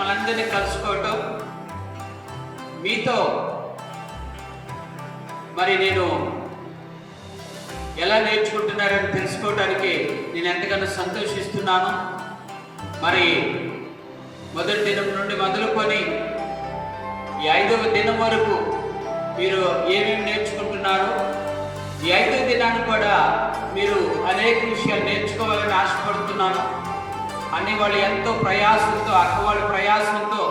మిమ్మల్ని అందరినీ కలుసుకోవటం, మీతో మరి నేను ఎలా నేర్చుకుంటున్నారని తెలుసుకోవడానికి నేను ఎంతగానో సంతోషిస్తున్నాను. మరి మొదటి దినం నుండి మొదలుకొని ఈ 5వ దినం వరకు మీరు ఏమేమి నేర్చుకుంటున్నారు, ఈ 5వ దినాన్ని కూడా మీరు అనేక విషయాలు నేర్చుకోవాలని ఆశపడుతున్నాను. అన్ని వాళ్ళు ఎంతో ప్రయాసంతో, అక్క వాళ్ళ ప్రయాసంతో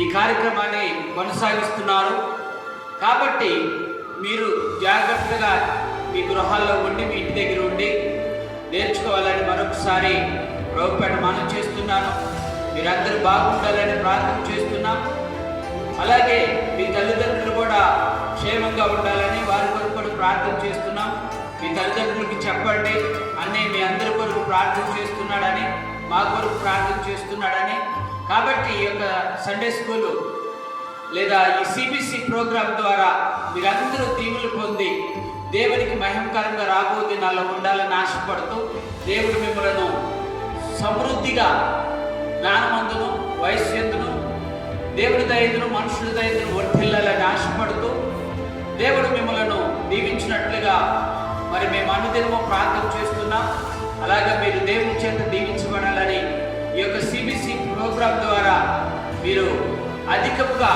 ఈ కార్యక్రమాన్ని కొనసాగిస్తున్నారు. కాబట్టి మీరు జాగ్రత్తగా మీ గృహాల్లో ఉండి, మీ ఇంటి దగ్గర ఉండి నేర్చుకోవాలని మరొకసారి ప్రభుపేట మనం చేస్తున్నాను. మీరందరూ బాగుండాలని ప్రార్థన చేస్తున్నాం. అలాగే మీ తల్లిదండ్రులు కూడా క్షేమంగా ఉండాలని వారి కొరకు కూడా ప్రార్థన చేస్తున్నాం. మీ తల్లిదండ్రులకి చెప్పండి, అన్నయ్య మీ అందరి కొరకు ప్రార్థన చేస్తున్నాడని, మా కొరకు ప్రార్థన చేస్తున్నాడని. కాబట్టి ఈ యొక్క సండే స్కూలు లేదా ఈ సిబిసి ప్రోగ్రాం ద్వారా మీరందరూ దీవులు పొంది దేవునికి మహిమకరంగా రాబో దినాల్లో ఉండాలని ఆశపడుతూ, దేవుడు మిమ్మలను సమృద్ధిగా జ్ఞానమందును, వయస్యందును, దేవుడి దయదును, మనుషుల దయదును వర్ధిల్లాలని ఆశపడుతూ, దేవుడు మిమ్మలను దీవించినట్లుగా మరి మేము అనుదినము ప్రార్థన చేస్తున్నాం. అలాగే మీరు దేవుని చేత దీవించబడాలని ఈ యొక్క సిబిసి ప్రోగ్రాం ద్వారా మీరు అధికంగా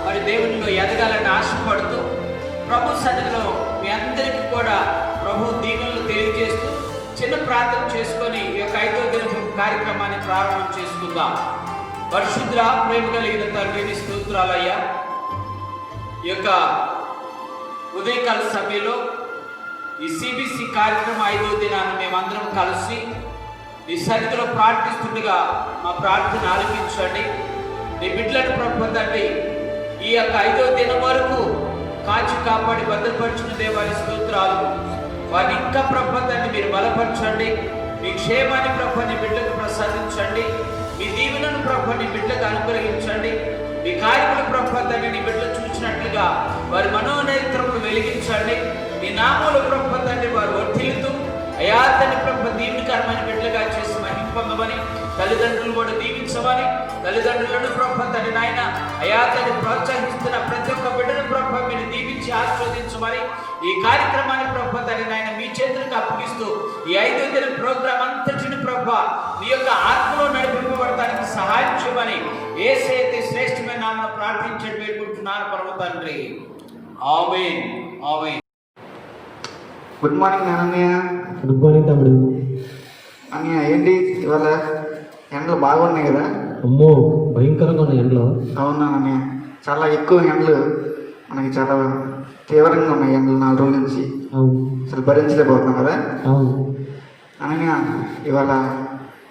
మరి దేవునిలో ఎదగాలని ఆశపడుతూ, ప్రభు సన్నిధిలో మీ అందరికీ కూడా ప్రభు దీవెనలు తెలియజేస్తూ చిన్న ప్రార్థన చేసుకొని ఈ యొక్క 5వ దిన కార్యక్రమాన్ని ప్రారంభం చేసుకుందాం. పరిశుద్ధ ప్రేమ కలిగిన తండ్రిని స్తోత్రాలయ్యా. ఈ యొక్క ఉదయకాల సమయంలో ఈ సిబిసి కార్యక్రమం 5వ దినాన్ని మేమందరం కలిసి ఈ సన్నిధిలో ప్రార్థిస్తుండగా మా ప్రార్థన ఆలపించండి. నీ బిడ్డలను ప్రపంచండి. ఈ యొక్క 5వ దినం వరకు కాచి కాపాడి భద్రపరిచిన దేవాని స్తోత్రాలు. వారిని ఇంకా ప్రపంచాన్ని మీరు బలపరచండి. మీ క్షేమాన్ని ప్రభాని బిడ్డకు ప్రసాదించండి. మీ దీవెనను ప్రభాని బిడ్డకు అనుగ్రహించండి. మీ కార్యముల ప్రపంచాన్ని నీ బిడ్డలు చూసినట్లుగా వారి మనోనేత్రములు వెలిగించండి. మీ నామూల ప్రపంచాన్ని వారు వర్ధిల్లుతూ అయాతని ప్రభ దీవెనకరమైన బిడ్డలుగా చేసి మహిమ పొందమని, తల్లిదండ్రులు కూడా దీవించమని, తల్లిదండ్రులను ప్రభ తండ్రి నాయన అయాతని ప్రోత్సహిస్తున్న ప్రతి ఒక్క బిడ్డను ప్రభ మీరు దీవించి ఆస్వాదించమని, ఈ కార్యక్రమాన్ని ప్రభ తండ్రి నాయన మీ చేతులకు అప్పగిస్తూ ఈ 5వ దిన ప్రోగ్రాం అంతటిని ప్రభ మీ యొక్క ఆత్మలో నడిపింపబడటానికి సహాయం చేయమని యేసయ్య శ్రేష్టమైన నామమున ప్రార్థించి వేడుకుంటున్నాను పరమ తండ్రి. ఆమేన్, ఆమేన్. గుడ్ మార్నింగ్ అన్నయ్య. గుడ్ మార్నింగ్ తమ్ముడు. అన్నయ్య ఏంటి ఇవాళ ఎండలు బాగున్నాయి కదా? అమ్మో భయంకరంగా ఉన్నాయి ఎండలు. అవునా అన్నయ్య, చాలా ఎక్కువ ఎండలు, మనకి చాలా తీవ్రంగా ఉన్నాయి ఎండలు 4 రోజుల నుంచి. అవును, అసలు భరించలేకపోతున్నాం కదా? అవును. అన్నయ్య ఇవాళ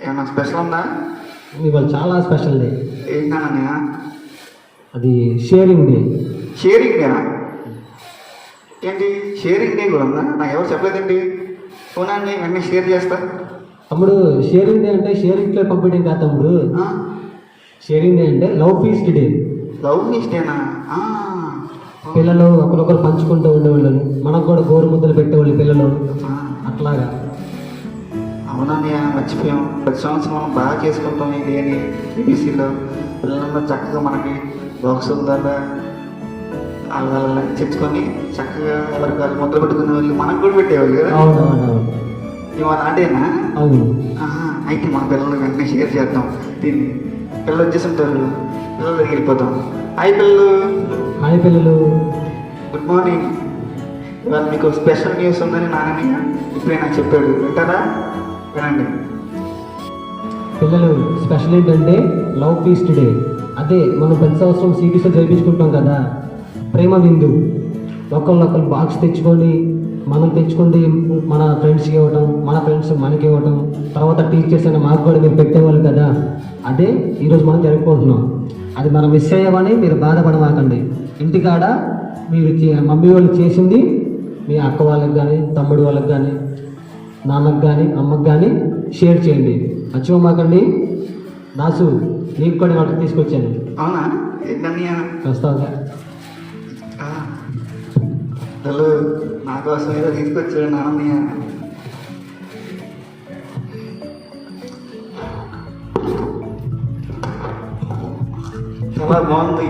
ఏమైనా స్పెషల్ ఉందా? ఇవాళ చాలా స్పెషల్ డే. ఏంటన్నయ్య? అది షేరింగ్ డే. Sharing day? ఏంటి షేరింగ్ డే కూడా ఉందా? నాకు ఎవరు చెప్పలేదండి. ఫోన్ అండి, వెంటనే షేర్ చేస్తా. తమ్ముడు షేరింగ్ డే అంటే షేరింగ్ తో పంపించడం కాదు తమ్ముడు. షేరింగ్ డే అంటే love feast day. Love feast డేనా? పిల్లలు ఒకరొకరు పంచుకుంటూ ఉండేవాళ్ళు, మనకు కూడా గోరు ముద్దలు పెట్టేవాళ్ళు పిల్లలు, అట్లాగా. అవునన్నయ్య, మర్చిపోయాం. ప్రతి సంవత్సరం మనం బాగా చేసుకుంటాం ఇది అని ఈబీసీలో. పిల్లలందరూ చక్కగా మనకి బాక్సుల ద్వారా వాళ్ళ తెచ్చుకొని చక్కగా ఎవరికి వాళ్ళు ముద్ర పెట్టుకునే వాళ్ళు మనకు కూడా పెట్టేవాళ్ళు కదా? అవునవును. ఇవాళ అంటేనా? అవును. అయితే మన పిల్లల్ని వెంటనే షేర్ చేద్దాం దీన్ని. పిల్లలు వచ్చేస్తుంటారు, పిల్లల దగ్గరికి వెళ్ళిపోతాం. హాయ్ పిల్లలు. హాయ్ పిల్లలు. Good morning. ఇవాళ మీకు స్పెషల్ న్యూస్ ఉందని నాన్నయ్య ఇప్పుడే నాకు చెప్పాడు. వింటారా? వినండి. పిల్లలు స్పెషల్ ఏంటంటే లవ్ ఫీస్ట్ డే. అదే మనం ప్రతి సంవత్సరం సిటీస్లో జరిపించుకుంటాం కదా, ప్రేమ విందు. ఒకళ్ళొకళ్ళు బాక్స్ తెచ్చుకొని, మనం తెచ్చుకుంటే మన ఫ్రెండ్స్కి ఇవ్వటం, మన ఫ్రెండ్స్ మనకి ఇవ్వటం, తర్వాత టీచర్స్ అయినా మాకు కూడా మీరు పెట్టేవాళ్ళు కదా. అదే ఈరోజు మనం జరుపుకుంటున్నాం. అది మనం మిస్ అయ్యామని మీరు బాధపడమాకండి. ఇంటికాడ మీరు మమ్మీ వాళ్ళు చేసింది మీ అక్క వాళ్ళకి కానీ, తమ్ముడు వాళ్ళకి కానీ, నాన్నకు కానీ, అమ్మకు కానీ షేర్ చేయండి. మర్చిపోమాకండి. దాసు నీకు కూడా వాటికి తీసుకొచ్చాను. అవునా? ఏంటన్నయ్య? వస్తావుగా? హలో, నా కోసం ఏదో తీసుకొచ్చాడు నాన్నయ్య. చాలా బాగుంది.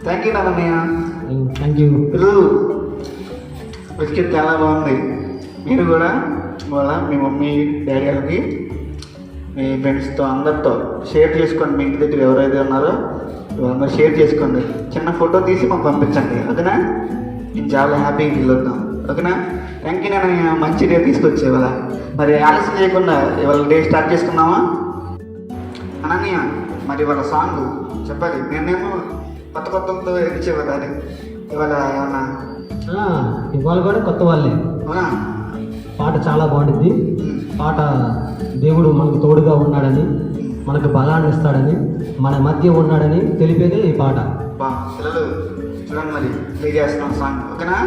థ్యాంక్ యూ నాన్నయ్య. Thank you. పిల్లలు బిస్కెట్ చాలా బాగుంది. మీరు కూడా ఇవాళ మీ మమ్మీ డాడీ గారికి మీ ఫ్రెండ్స్తో అందరితో షేర్ చేసుకోండి. మీ ఇంటి దగ్గర ఎవరైతే ఉన్నారో వాళ్ళందరూ షేర్ చేసుకోండి. చిన్న ఫోటో తీసి మాకు పంపించండి, ఓకేనా? నేను చాలా హ్యాపీగా ఫీల్ అవుతాం, ఓకేనా? Thank you. నేను మంచి డే తీసుకొచ్చే ఇవాళ. మరి ఆలస్యం చేయకుండా ఇవాళ డే స్టార్ట్ చేసుకున్నామా? అనన్య, మరి ఇవాళ సాంగ్ చెప్పాలి. నేనేమో కొత్తతో ఇచ్చేవాళ్ళు అది ఇవాళ ఏమన్నా ఇవాళ కూడా కొత్త వాళ్ళే. అవునా? పాట చాలా బాగుంటుంది. పాట దేవుడు మనకు తోడుగా ఉన్నాడని, మనకు బలాన్ని ఇస్తాడని, మన మధ్య ఉన్నాడని తెలిపేదే ఈ పాట. బా పిల్లలు చూడండి, మరి ప్లే చేస్తున్నాం సాంగ్, ఓకేనా?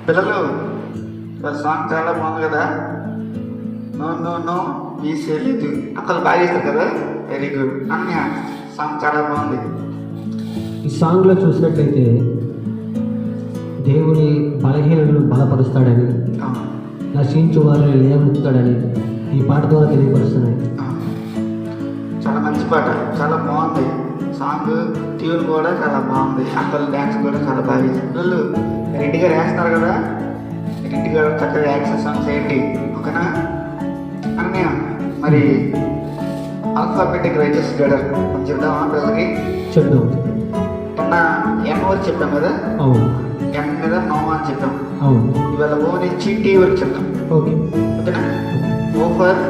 పిల్లలు సాంగ్ చాలా బాగుంది కదా. నో నో నో లేదు అసలు బాగా చేస్తారు కదా. వెరీ గుడ్ అన్నయ్య, సాంగ్ చాలా బాగుంది. ఈ సాంగ్లో చూసినట్లయితే దేవుని బలహీనలను బలపరుస్తాడని, నశించు వారిని లేవనెత్తాడని ఈ పాట ద్వారా తెలియపరుస్తున్నాయి. చాలా మంచి పాట, చాలా బాగుంది సాంగ్. ట్యూన్ కూడా చాలా బాగుంది. అక్కలు డ్యాన్స్ కూడా చాలా బాగా చేస్తారు. పిల్లలు మీరు ఇంటిగా వేస్తున్నారు కదా, మీరు ఇంటిగా చక్కగా యాక్షన్ సాంగ్స్ ఏంటి, ఓకేనా? అన్నయ్య, మరి ఆల్ఫాబెటిక్ రైటర్స్ గడర్ కొంచెం చెప్దామా పిల్లలకి? చెప్దాం. మొన్న ఎం వరకు చెప్పాం కదా. అవును. ఎం మీద నో అని చెప్పాం. అవును. ఇవాళ ఓ నుంచి టీ వరకు చెప్తాం, ఓకే? ఓకేనా? ఓ ఫర్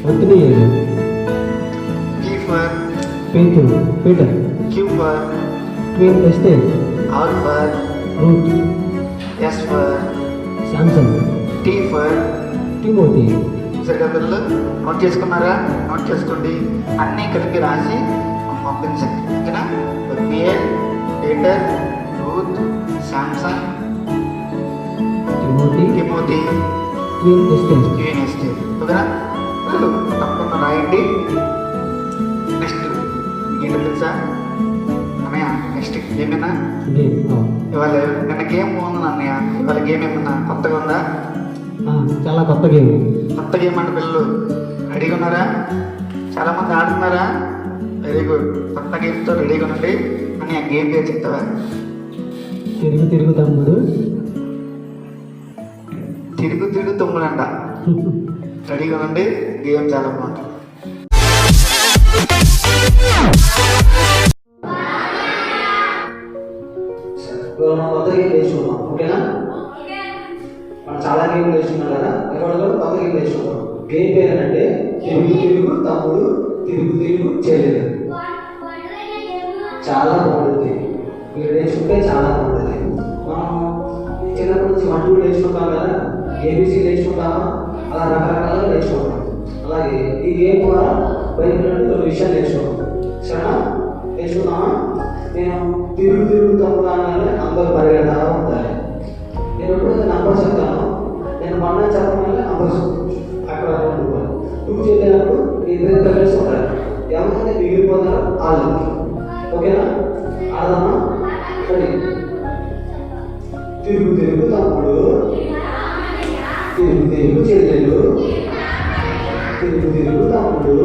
ఒత్తిడి, P for Peter, Q for ట్విన్ ఎస్టేట్, R for Ruth, S for Samsung, T for Timothy, చూసారు కదా పిల్లలు, నోట్ చేసుకున్నారా? నోట్ చేసుకోండి. అన్నీ కలిపి రాసి పంపించండి. ఓకేనా? P L, Peter, Ruth, Samsung, Timothy, university. ఓకేనా? పిల్లలు తప్పకుండా రాయండి. నెక్స్ట్ ఏంటో తెలుసా అన్నయ్య? నెక్స్ట్ ఏమైనా ఇవాళ నిన్న గేమ్ బాగుంది అన్నయ్య. ఇవాళ గేమ్ ఏమన్నా కొత్తగా ఉందా? చాలా కొత్త గేమ్. కొత్త గేమ్ అంటే పిల్లలు రెడీగా ఉన్నారా? చాలామంది ఆడుతున్నారా? Very good. కొత్త గేమ్తో రెడీగా ఉండండి. అని ఆ గేమ్ పేరు చెప్తావా? తిరుగు తిరుగు తమ్ముడు. తిరుగు తిరుగు తమ్ముడంట. రెడీగా ఉండండి. గేమ్ చాలా బాగుంటుంది. కొత్త గేమ్ నేర్చుకున్నాం. ఓకేనా? మనం చాలా గేమ్ నేర్చుకున్నాం కదా, ఇక్కడ కూడా కొత్త గేమ్ నేర్చుకున్నాం. గేమ్ పేరు అంటే తిరుగు తిరుగు తమ్ముడు, తిరుగు తిరుగు చెల్లెలు. చాలా బాగుంటుంది. మీరు నేర్చుకుంటే చాలా బాగుంటుంది. మనం చిన్నప్పటి నుంచి 1, 2 నేర్చుకుంటాం కదా, ABC నేర్చుకుంటామా, అలా రకరకాలుగా నేర్చుకుంటాం. అలాగే ఈ గేమ్ ద్వారా బయట కొన్ని విషయాలు నేర్చుకుంటాం. సరేనా? నేర్చుకుందామా? నేను తిరుగు తిరుగు తమ్ముడు అనగానే అందరూ పరిగెడతా ఉంటారు. నేను ఎప్పుడైతే నంబర్ చెప్తాను, నేను 1 అని చెప్పగానే నంబర్ అక్కడ ఉండిపోయాను. 2 చెప్పినప్పుడు ఇద్దరు కలిసి ఉంటారు. ఎవరైతే మిగిలిపోతారో వాళ్ళు. ఓకేనా? ఆడదామా? తిరుగు తిరుగు తమ్ముడు, తిరుగు తిరుగు చెల్లెలు, తిరుగు తిరుగు తమ్ముడు,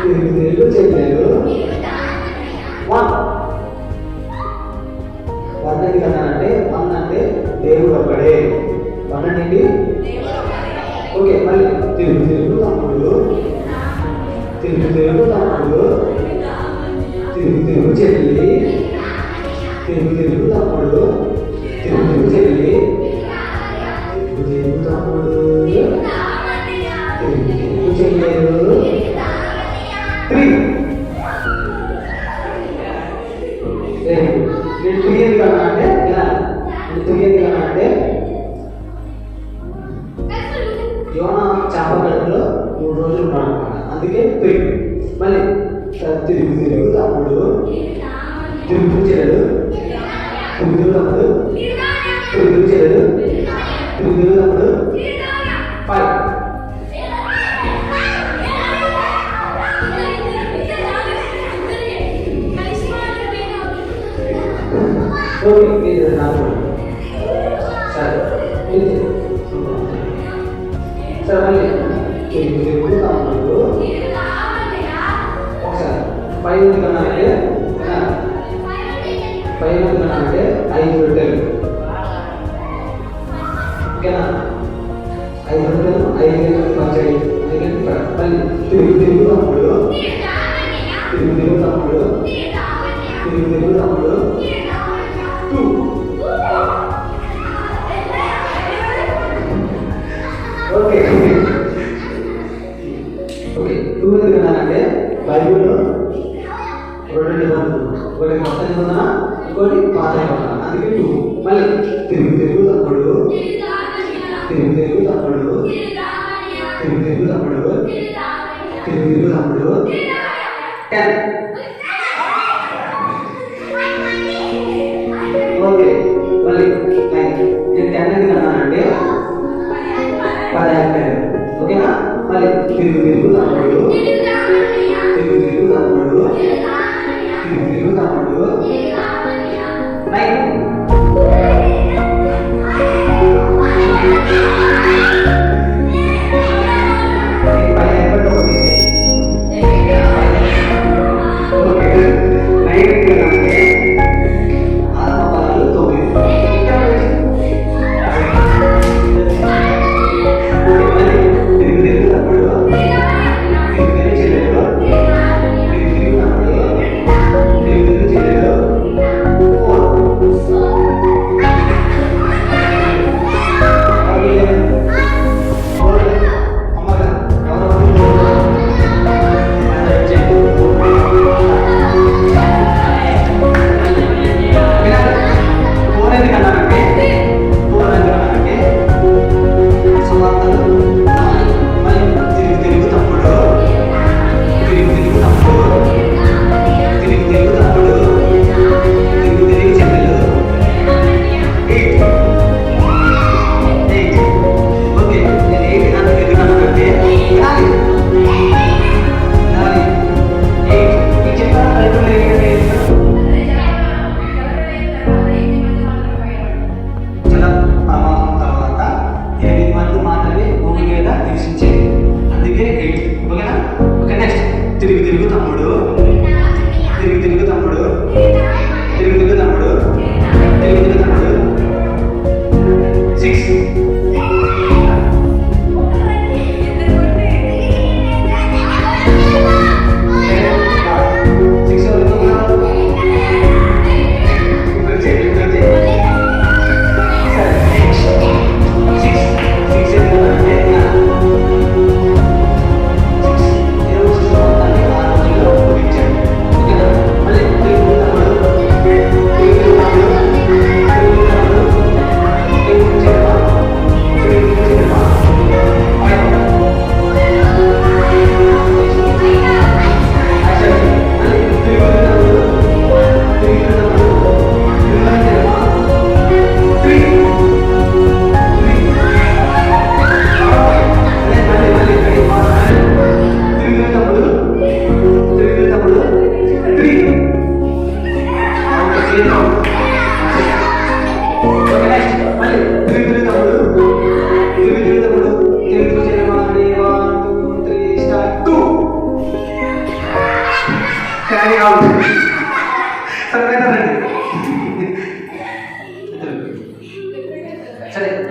తిరుగు తిరుగు చెల్లెలు. 1 ఎందుకన్నానంటే 1 అంటే దేవుడు ఒక్కడే. 1 అనేది ఓకే. మళ్ళీ తిరుగు తిరుగు తమ్ముడు, తిరుగు తిరుగు తమ్ముడు, తిరుగు తిరుగు చెల్లి, తిరుగు తిరుగు తమ్ముడు, తిరుగు తిరుగు చెల్లి, తిరుగు తిరుగు తమ్ముడు, తిరుగు తిరుగు చెల్లెలు. 3 నేను 3 ఎందుకన్నానంటే ఇలా, నేను 3 ఎందుకన్నానంటే యోనా చేపల గడుపులో 3 రోజులు ఉన్నాడు అనమాట. అందుకే 3. మళ్ళీ తిరుగు తిరుగు తమ్ముడు, తిరుగు చెల్లెలు, తిరుగు తిరుగు తమ్ముడు, తిరుగు తిరుగు చెల్లెలు, తిరుగు తిరుగు తమ్ముడు. 5 ఓకే. సరే సరే. మళ్ళీ తిరుగు తిరుగు తమ్ముడు. ఒకసారి 5 ఎందుకన్నానంటే 5 ఎందుకన్నానంటే 5 రొట్టెలు. ఓకేనా? 5 రొట్టెలు, 5 పచ్చడి. మళ్ళీ తిరుగు తిరుగు తమ్ముడు, తిరుగు తిరుగు తమ్ముడు, తిరుగు తిరుగు తమ్ముడు. 2 ఓకే. ఓకే. 2 ఎందుకన్నానంటే బైబిల్లో 2 నిబంధనలు, ఒకటి కొత్త నిబంధన, ఇంకోటి పాత నిబంధన. అందుకే 2. మళ్ళీ తిరుగు తిరుగు తమ్ముడు, తిరుగు తిరుగు తమ్ముడు, తిరుగు తిరుగు తమ్ముడు, తిరుగు తిరుగు తమ్ముడు. 10 ఓకే. మళ్ళీ 9. నేను 10 ఎందుకన్నానంటే 10 ఆపాను. ఓకేనా? మళ్ళీ తిరుగు తిరుగు తమ్ముడు, తిరుగు తిరుగు తమ్ముడు, తిరుగు తిరుగు తమ్ముడు. 9 9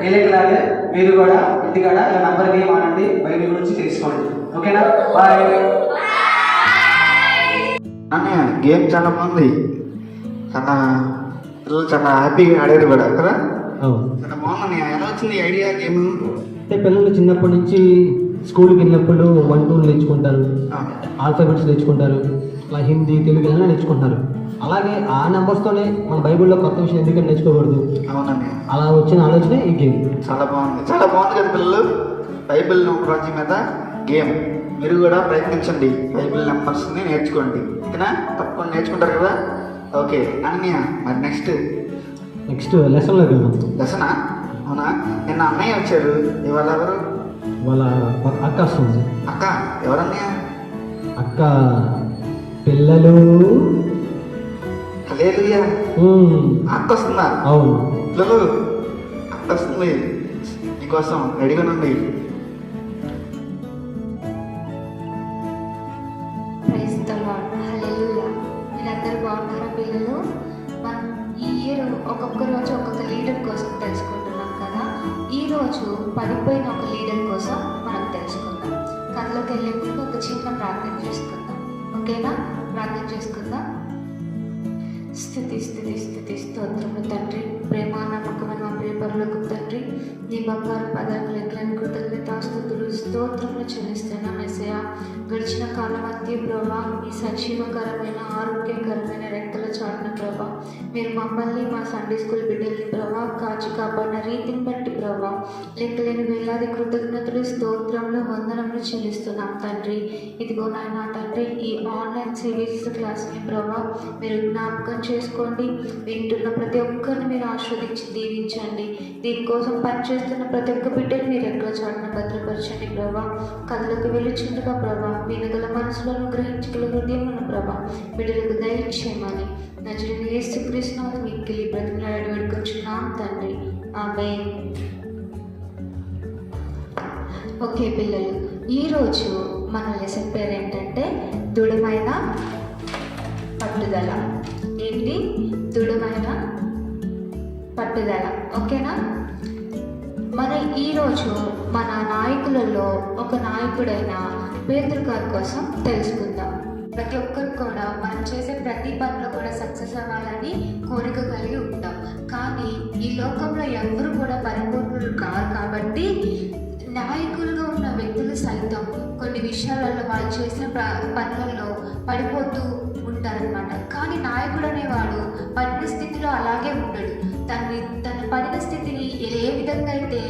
ఏలేకలాగే మీరు కూడా ఇంటికాడ ఇలా నంబర్ గేమ్ ఆడండి, బైబిల్ గురించి తెలుసుకోండి. ఓకేనా? బాయ్. అన్నయ్య గేమ్ చాలా బాగుంది, చాలా పిల్లలు చాలా హ్యాపీగా ఆడారు కూడా కదా. అవును. చాలా బాగుంది అన్నయ్య. ఎలా వచ్చింది ఐడియా గేమ్? అంటే పిల్లలు చిన్నప్పటి నుంచి స్కూల్కి వెళ్ళినప్పుడు 1 2 నేర్చుకుంటారు, ఆల్ఫాబెట్స్ నేర్చుకుంటారు, అలా హిందీ తెలుగు ఎలా నేర్చుకుంటారు. అలాగే ఆ నెంబర్స్తోనే మన బైబిల్లో కొత్త విషయం ఎందుకంటే నేర్చుకోకూడదు, అవునండి. అలా వచ్చిన ఆలోచనే ఈ గేమ్. చాలా బాగుంది, చాలా బాగుంది కదా పిల్లలు. బైబిల్ రోజు మీద గేమ్ మీరు కూడా ప్రయత్నించండి, బైబిల్ నెంబర్స్ని నేర్చుకోండి. ఓకేనా? తప్పకుండా నేర్చుకుంటారు కదా. ఓకే అన్నయ్య, మరి నెక్స్ట్ లెసన్లోకి వెళ్దాం. దశనా? అవునా? నిన్న అన్నయ్య వచ్చారు, ఇవాళ ఎవరు? వాళ్ళ అక్క వస్తుంది. అక్క ఎవరన్నయ్య? అక్క పిల్లలు. హల్లెలూయా. అక్క వస్తుందా? అవును. పిల్లలు అక్క వస్తుంది, మీకోసం రెడీగా నుండి. Praise the lord. హల్లెలూయా. మీరందరూ బాగున్నారా పిల్లలు? మనం ఈ ఇయర్ ఒక్కొక్క రోజు ఒక్కొక్క లీడర్ కోసం తెలుసుకుంటున్నాం కదా. ఈరోజు పడిపోయిన ఒక లీడర్ కోసం మనం తెలుసుకుందాం. కథలోకి వెళ్ళే ముందు ఒక చిన్న ప్రార్థన చేసుకుందాం. ఓకేనా? ప్రార్థన చేసుకుందాం. స్తుతి స్తుతి స్తుతి స్తోత్రము తండ్రి, ప్రేమ నమ్మకమైన మా ప్రియ పరులకు తండ్రి, నీ బంగారు పదాలకు లెక్కలేని కృతజ్ఞతాస్తుతులు స్తోత్రములు చెల్లిస్తున్నాం యేసయ్యా. గడిచిన కాలం అంతే ప్రభా, మీ సజీవకరమైన ఆరోగ్యకరమైన రెక్కల చాటున ప్రభా, మీరు మమ్మల్ని మా సండే స్కూల్ బిడ్డల్ని ప్రభా కాచి కాపాడిన రీతిని బట్టి ప్రభా లెక్కలేని వేలాది కృతజ్ఞతలు స్తోత్రములు వందనములు చెల్లిస్తున్నాం తండ్రి. ఇదిగో నాయన తండ్రి, ఈ ఆన్లైన్ సిరీస్ క్లాస్ని ప్రభా మీరు జ్ఞాపకం చేసుకోండి. వింటున్న ప్రతి ఒక్కరిని మీరు ఆస్వాదించి దీవించండి. దీనికోసం పనిచేస్తున్న ప్రతి ఒక్క బిడ్డని మీరు ఎక్కడ చాటున భద్రపరచండి ప్రభా. కథలకు వెళ్ళుచుండగా ప్రభా వినగల మనసులను గ్రహించగల హృదయములను ప్రభా బిడ్డలకు దయచేయమని నజరేయుడైన యేసుక్రీస్తు నామమున మిక్కిలి బ్రతిమలాడి వేడుకొంచున్నాం తండ్రి. ఆమేన్. ఓకే పిల్లలు, ఈరోజు మన లెసన్ పేరు ఏంటంటే దృఢమైన పట్టుదల. ఏంటి? దృఢమైన పట్టుదల. ఓకేనా? మన ఈరోజు మన నాయకులలో ఒక నాయకుడైన పేతురు గారి కోసం తెలుసుకుందాం. ప్రతి ఒక్కరు కూడా మనం చేసే ప్రతి పనిలో కూడా సక్సెస్ అవ్వాలని కోరిక కలిగి ఉంటాం. కానీ ఈ లోకంలో ఎవరు కూడా పరిపూర్ణులు కాదు. కాబట్టి నాయకులుగా ఉన్న వ్యక్తులు సైతం కొన్ని విషయాలలో వాళ్ళు చేసిన పనులలో పడిపోతూ ఉంటారనమాట. కానీ నాయకుడు అనేవాడు పడిన స్థితిలో అలాగే ఉండడు. తన పడిన స్థితిని ఏ విధంగా అయితే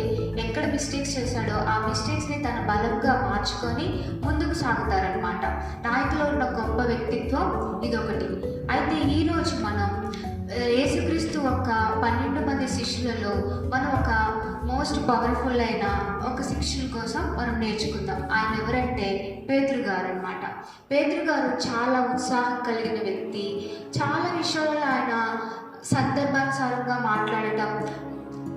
ఎక్కడ మిస్టేక్స్ చేశాడో ఆ మిస్టేక్స్ని తన బలంగా మార్చుకొని ముందుకు సాగుతారనమాట. నాయకులో ఉన్న గొప్ప వ్యక్తిత్వం ఇదొకటి. అయితే ఈరోజు మనం యేసుక్రీస్తు ఒక 12 మంది శిష్యులలో మనం ఒక మోస్ట్ పవర్ఫుల్ అయిన ఒక శిష్యుల కోసం మనం నేర్చుకుందాం. ఆయన ఎవరంటే పేతురు గారు అనమాట. పేతురు గారు చాలా ఉత్సాహం కలిగిన వ్యక్తి. చాలా విషయాల్లో ఆయన సందర్భానుసారంగా మాట్లాడటం,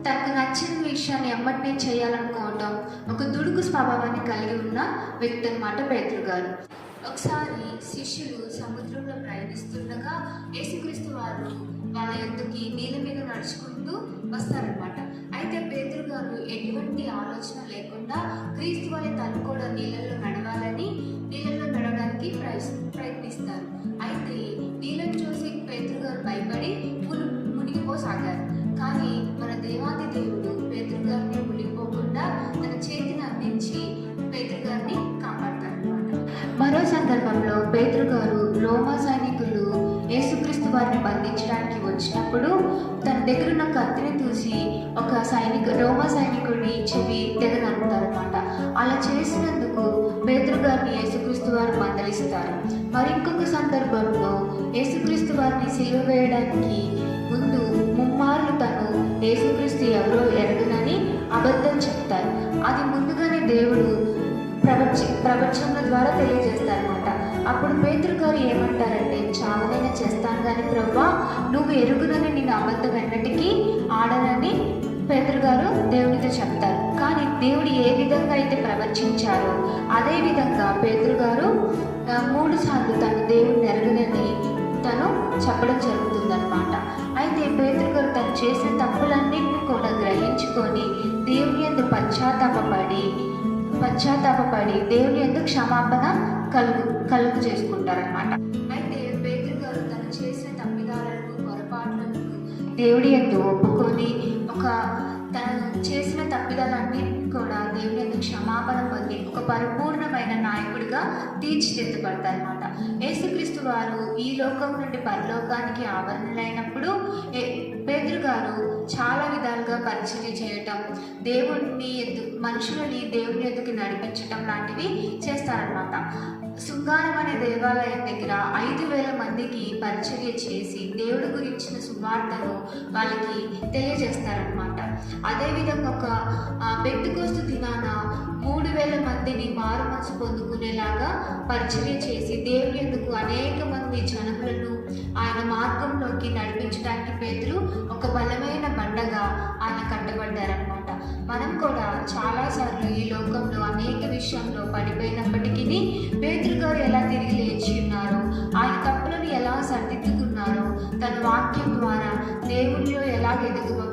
తనకు నచ్చిన విషయాన్ని ఎమ్మటినే చేయాలనుకోవటం, ఒక దుడుకు స్వభావాన్ని కలిగి ఉన్న వ్యక్తి అనమాట పేతురు గారు. ఒకసారి శిష్యులు సముద్రంలో ప్రయాణిస్తుండగా యేసుక్రీస్తు వారు వాళ్ళ యొద్దకి నీళ్ళ మీద నడుచుకుంటూ వస్తారనమాట. అయితే పేతురు గారు ఎటువంటి ఆలోచన లేకుండా క్రీస్తు వలె తను కూడా నీళ్ళల్లో నడవడానికి ప్రయత్నిస్తారు. అయితే నీళ్ళను చూసి పేతురు గారు భయపడి మునిగిపోసాగారు. కానీ మన దేవాది దేవుడు పేతురు గారిని మునిగిపోకుండా తన చేతిని అందించి పేతురు గారిని కాపాడతారనమాట. మరో సందర్భంలో పేతురు గారు రోమా సైనికులు యేసుక్రీస్తు వారిని బంధించడానికి వచ్చినప్పుడు తన దగ్గర ఉన్న కత్తిని చూసి ఒక రోమా సైనికుడిని చెవి తెగ నరుకుతారనమాట. అలా చేసినందుకు పేతురు గారిని యేసుక్రీస్తు వారు మందలిస్తారు. మరింకొక సందర్భంలో యేసుక్రీస్తు వారిని సిలువ వేయడానికి ముందు 3 మార్లు తను యేసుక్రీస్తు ఎవరో ఎరగనని అబద్ధం చెప్తారు. అది ముందుగానే దేవుడు ప్రవచనల ద్వారా తెలియజేస్తారనమాట. అప్పుడు పేతురు గారు ఏమంటారంటే, చావనైనా చేస్తాను కానీ ప్రభువా నువ్వు ఎరుగునని నేను అబద్ధం ఎన్నటికీ ఆడనని పేతురు గారు దేవునితో చెప్తారు. కానీ దేవుడు ఏ విధంగా అయితే ప్రవచించారో అదే విధంగా పేతురు గారు 3 సార్లు తను దేవుడిని ఎరగనని తను చెప్పడం జరుగుతుందన్నమాట. అయితే పేతురు గారు తను చేసిన తప్పులన్నింటినీ కూడా గ్రహించుకొని దేవుని యందు పశ్చాత్తాపపడి దేవుని యందు క్షమాపణ కలుగు చేసుకుంటారనమాట. అయితే పేతురు గారు తను చేసిన తప్పిదాలను పొరపాట్లను దేవుడి యందు ఒప్పుకొని తను చేసిన తప్పిదాలన్నింటినీ కూడా దేవుని యందు క్షమాపణ పొంది ఒక పరిపూర్ణమైన నాయకుడిగా తీర్చిదిద్దబడతారనమాట. యేసుక్రీస్తు వారు ఈ లోకం నుండి పరలోకానికి ఆవరణలైనప్పుడు పేతురు గారు చాలా విధాలుగా పరిచర్య చేయటం, మనుషులని దేవుని ఎదుగు నడిపించటం లాంటివి చేస్తారనమాట. శృంగారం అనే దేవాలయం దగ్గర 5,000 మందికి పరిచర్య చేసి దేవుడి గురించిన సువార్తను వాళ్ళకి తెలియజేస్తారనమాట. అదేవిధంగా ఒక పెంతెకొస్తు దినాన 3,000 మందిని మారు మనసు పొందుకునేలాగా పరిచర్య చేసి దేవుని ఎందుకు అనేక మంది జనములను ఆయన మార్గంలోకి నడిపించడానికి పేతురు ఒక బలమైన బండగా ఆయన కట్టబడ్డారనమాట. మనం కూడా చాలాసార్లు ఈ లోకంలో అనేక విషయంలో పడిపోయినప్పటికీ పేతురు గారు ఎలా తిరిగి లేచి ఉన్నారో, ఆయన తప్పులను ఎలా సరిదిద్దుకున్నారో, తన వాక్యం ద్వారా దేవుళ్ళలో ఎలా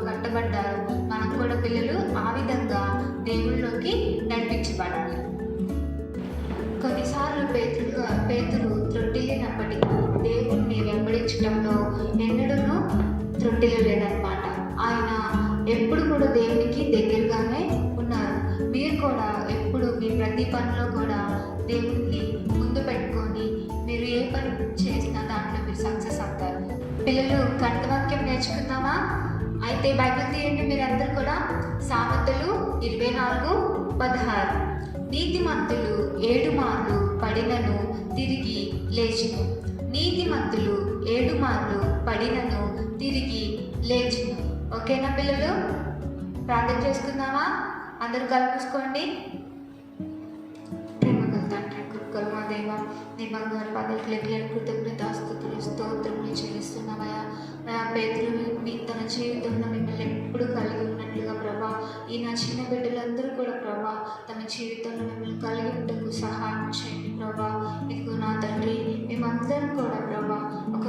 కట్టబడ్డారో మనం కూడా పిల్లలు ఆ విధంగా దేవుళ్ళలోకి నడిపించబడాలి. కొన్నిసార్లు పేతురు త్రొట్టిల్లినప్పటికీ దేవుణ్ణి వెంబడించడంలో ఎన్నడూ త్రొట్టిల్లలేదన్నమాట. ఆయన ఎప్పుడు కూడా దేవునికి దగ్గరగానే ఉన్నారు. మీరు కూడా ఎప్పుడు మీ ప్రతి పనిలో కూడా దేవుణ్ణి ముందు పెట్టుకొని మీరు ఏ పని చేసినా దాంట్లో మీరు సక్సెస్ అవుతారు. పిల్లలు కంఠవాక్యం నేర్చుకుందామా? అయితే బైబిల్ తీయండి మీరందరూ కూడా. సామెతలు 24:16. నీతిమంతులు 7 మార్లు పడినను తిరిగి లేచును. నీతిమంతులు 7 మార్లు పడినను తిరిగి లేచును. ఓకేనా పిల్లలు? ప్రార్థన చేసుకుందామా? అందరూ కలుపుకోండి. మా దేవ, నీ బంగారు పాదాలకు లెక్కలేని కృతజ్ఞతాస్తుతులు స్తోత్రములు చెల్లిస్తున్నామయ్యా. పేతురు మీ తన జీవితంలో మిమ్మల్ని ఎప్పుడు కలిగి ఉన్నట్లుగా ప్రభా, ఈ నా చిన్న బిడ్డలందరూ కూడా ప్రభా తమ జీవితంలో మిమ్మల్ని కలిగి ఉండకు సహాయం చేయండి ప్రభా. ఇదిగో నా తండ్రి, మేమందరం కూడా ప్రభా ఒక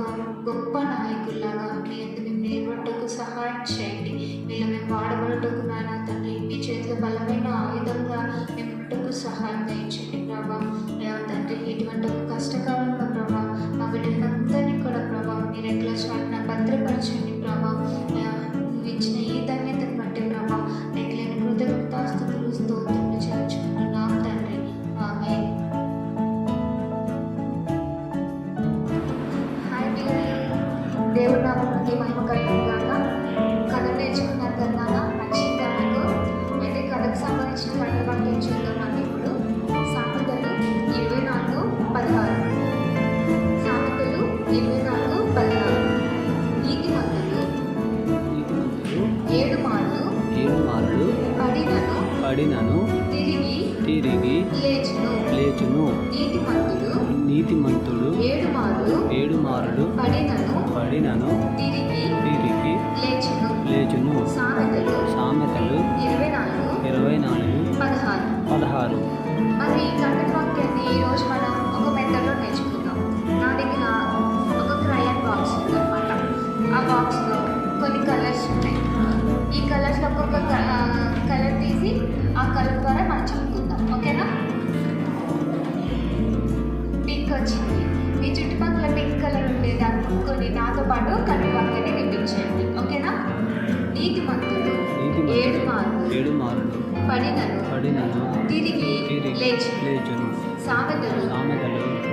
గొప్ప నాయకుల్లాగా మీ అందరూ మేము నిలబడటకు సహాయం చేయండి. వీళ్ళు మేము వాడబడటకు నా తండ్రి మీ చేతిలో బలమైన ఆయుధంగా మేము ఉండటకు సహాయం దయచేయండి ప్రభా. తండ్రి, ఇటువంటి ఒక కష్టకాలంలో ప్రభా మా బిడ్డలందరినీ కూడా ప్రభా మీరు ఎట్లా చాటున భద్రపరచండి ప్రభా. నువ్వు ఇచ్చిన ఈ ధన్యతను బట్టి ప్రభా లెక్కలేని కృతజ్ఞతాస్తుతులు స్తోత్రములు చేర్చుకుంటున్నాం తండ్రి. ఆమేన్. హాయ్ పిల్లలు, దేవుడు నామమునకు మహిమ కలుగుగాక. కథ నేర్చుకున్నారు కదా, నచ్చిందా మీకు? అయితే కథకు సంబంధించిన కంఠవాక్యం చూద్దామండి. ఇప్పుడు సామెతలు 24:16. సామెతలు 24:16. నీతిమంతులు 7 మార్లు పడినను తిరిగి లేచును. నీతిమంతుడు 7 మార్లు పడినను తిరిగి లేచును. సామెతలు 24:16. మరి ఈ కంఠవాక్యాన్ని ఈరోజు మనం ఒక మెథడ్లో నేర్చుకుందాం. నా దగ్గర ఒక క్రయాన్ బాక్స్ ఉందన్నమాట. ఆ బాక్స్లో కొన్ని కలర్స్ ఉంటాయి. ఈ కలర్స్లో ఒక్కొక్క కలర్ తీసి ఆ కలర్ ద్వారా మనం చెప్పుకుందాం. ఓకేనా? పింక్ వచ్చింది. మీ చుట్టుపక్కల పింక్ కలర్ ఉండేది అనుకొని నాతో పాటు కంఠవాక్యాన్ని వినిపించండి. ఓకేనా? నీతిమంతుడు 7 మార్లు పడినను తిరిగి లేచును. సామెతలు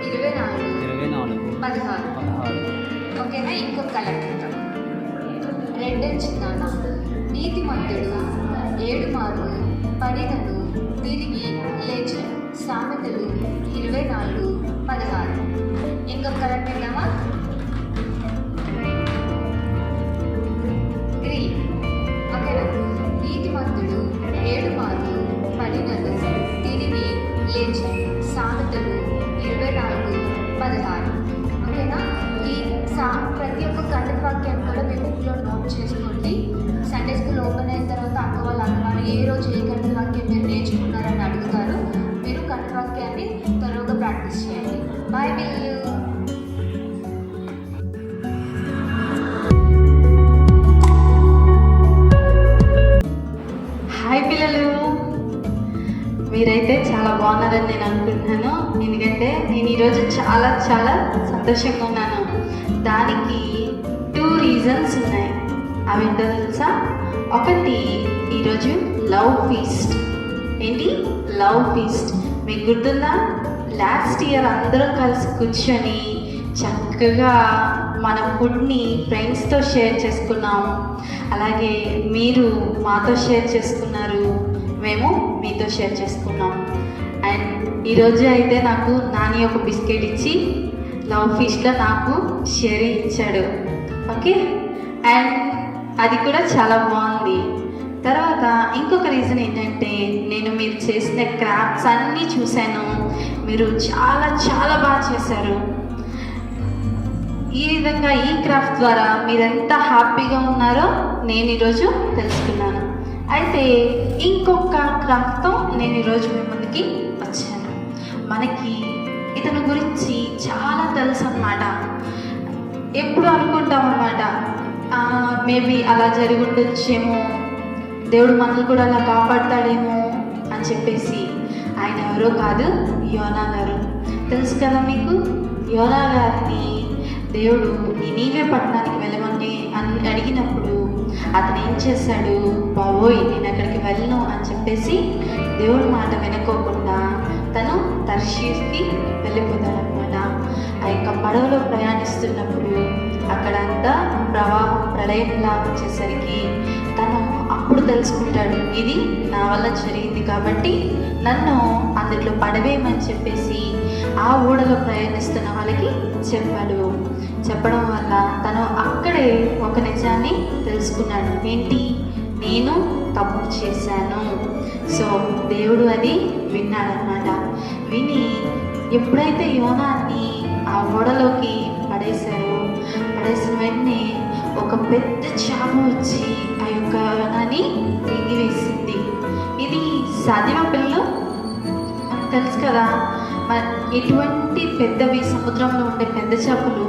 24:16. ఓకేనా? ఇంకొక కలర్ చూద్దాం. రెడ్ వచ్చిందన్న. నీతిమంతుడు 7 మార్లు పడినను తిరిగి లేచును. సామెతలు 24:16. ఇంకొక కలర్ పెడదామా? గ్రీన్. ఓకేనా? నీతిమంతుడు 7 మార్లు పడినను తిరిగి లేచును. సామెతలు 24:16. ఓకేనా? ఈ ప్రతి ఒక్క కంఠవాక్యాన్ని కూడా మీ బుక్లో నోట్ చేసుకోండి. సండే స్కూల్ ఓపెన్ అయిన తర్వాత అక్క వాళ్ళు అన్నవారు ఏ రోజు ఏ కంఠవాక్యం మీరు నేర్చుకున్నారని అడుగుతారు. మీరు కంఠవాక్యాన్ని త్వరగా ప్రాక్టీస్ చేయండి. బాయ్ పిల్లలు. హాయ్ పిల్లలు, మీరైతే చాలా బాగున్నారని నేను అనుకుంటున్నాను. ఎందుకంటే నేను ఈరోజు చాలా చాలా సంతోషంగా ఉన్నాను. దానికి 2 రీజన్స్ ఉన్నాయి. అవేంటో తెలుసా? ఒకటి, ఈరోజు లవ్ ఫీస్ట్. ఏంటి? Love feast. మీకు గుర్తుందా? లాస్ట్ ఇయర్ అందరం కలిసి కూర్చొని చక్కగా మన ఫుడ్ని ఫ్రెండ్స్తో షేర్ చేసుకున్నాం. అలాగే మీరు మాతో షేర్ చేసుకున్నారు, మేము మీతో షేర్ చేసుకున్నాం. అండ్ ఈరోజు అయితే నాకు నాని ఒక బిస్కెట్ ఇచ్చి లవ్ ఫీస్ట్లో నాకు షేర్ ఇచ్చాడు. ఓకే, అండ్ అది కూడా చాలా బాగుంది. తర్వాత ఇంకొక రీజన్ ఏంటంటే, నేను మీరు చేసిన క్రాఫ్ట్స్ అన్నీ చూశాను. మీరు చాలా చాలా బాగా చేశారు. ఈ విధంగా ఈ క్రాఫ్ట్ ద్వారా మీరు ఎంత హ్యాపీగా ఉన్నారో నేను ఈరోజు తెలుసుకున్నాను. అయితే ఇంకొక క్రాఫ్ట్తో నేను ఈరోజు మీ ముందుకి వచ్చాను. మనకి ఇతని గురించి చాలా తెలుసు అన్నమాట. ఎప్పుడు అనుకుంటాం అన్నమాట, మేబీ అలా జరిగి ఉండొచ్చేమో, దేవుడు మనల్ని కూడా అలా కాపాడతాడేమో అని చెప్పేసి. ఆయన ఎవరో కాదు, యోనా గారు. తెలుసు కదా మీకు? యోనా గారిని దేవుడు నీవే పట్టణానికి వెళ్ళమని అడిగినప్పుడు అతను ఏం చేశాడు? బాబోయ్, నేను అక్కడికి వెళ్ళను అని చెప్పేసి దేవుడి మాట వినుకోకుండా తను తర్షీస్కి వెళ్ళిపోతాడనమాట. ఆ యొక్క పడవలో ప్రయాణిస్తున్నప్పుడు అక్కడంతా ప్రవాహం ప్రళయంలా వచ్చేసరికి తను అప్పుడు తెలుసుకుంటాడు, ఇది నా వల్ల జరిగింది కాబట్టి నన్ను అందులో పడవేయమని చెప్పేసి ఆ ఊడలో ప్రయాణిస్తున్న వాళ్ళకి చెప్పడం వల్ల తను అక్కడే ఒక నిజాన్ని తెలుసుకున్నాడు. ఏంటి? నేను తప్పు చేశాను. సో దేవుడు అది విన్నాడనమాట. విని ఎప్పుడైతే యోనాన్ని ఆ ఓడలోకి పడేసిన వెంటనే ఒక పెద్ద చేప వచ్చి ఆ యొక్క యోనాన్ని మింగివేసింది. ఇది సాధ్యమా పిల్లలు? మనకు తెలుసు కదా, ఎటువంటి పెద్దవి సముద్రంలో ఉండే పెద్ద చేపలు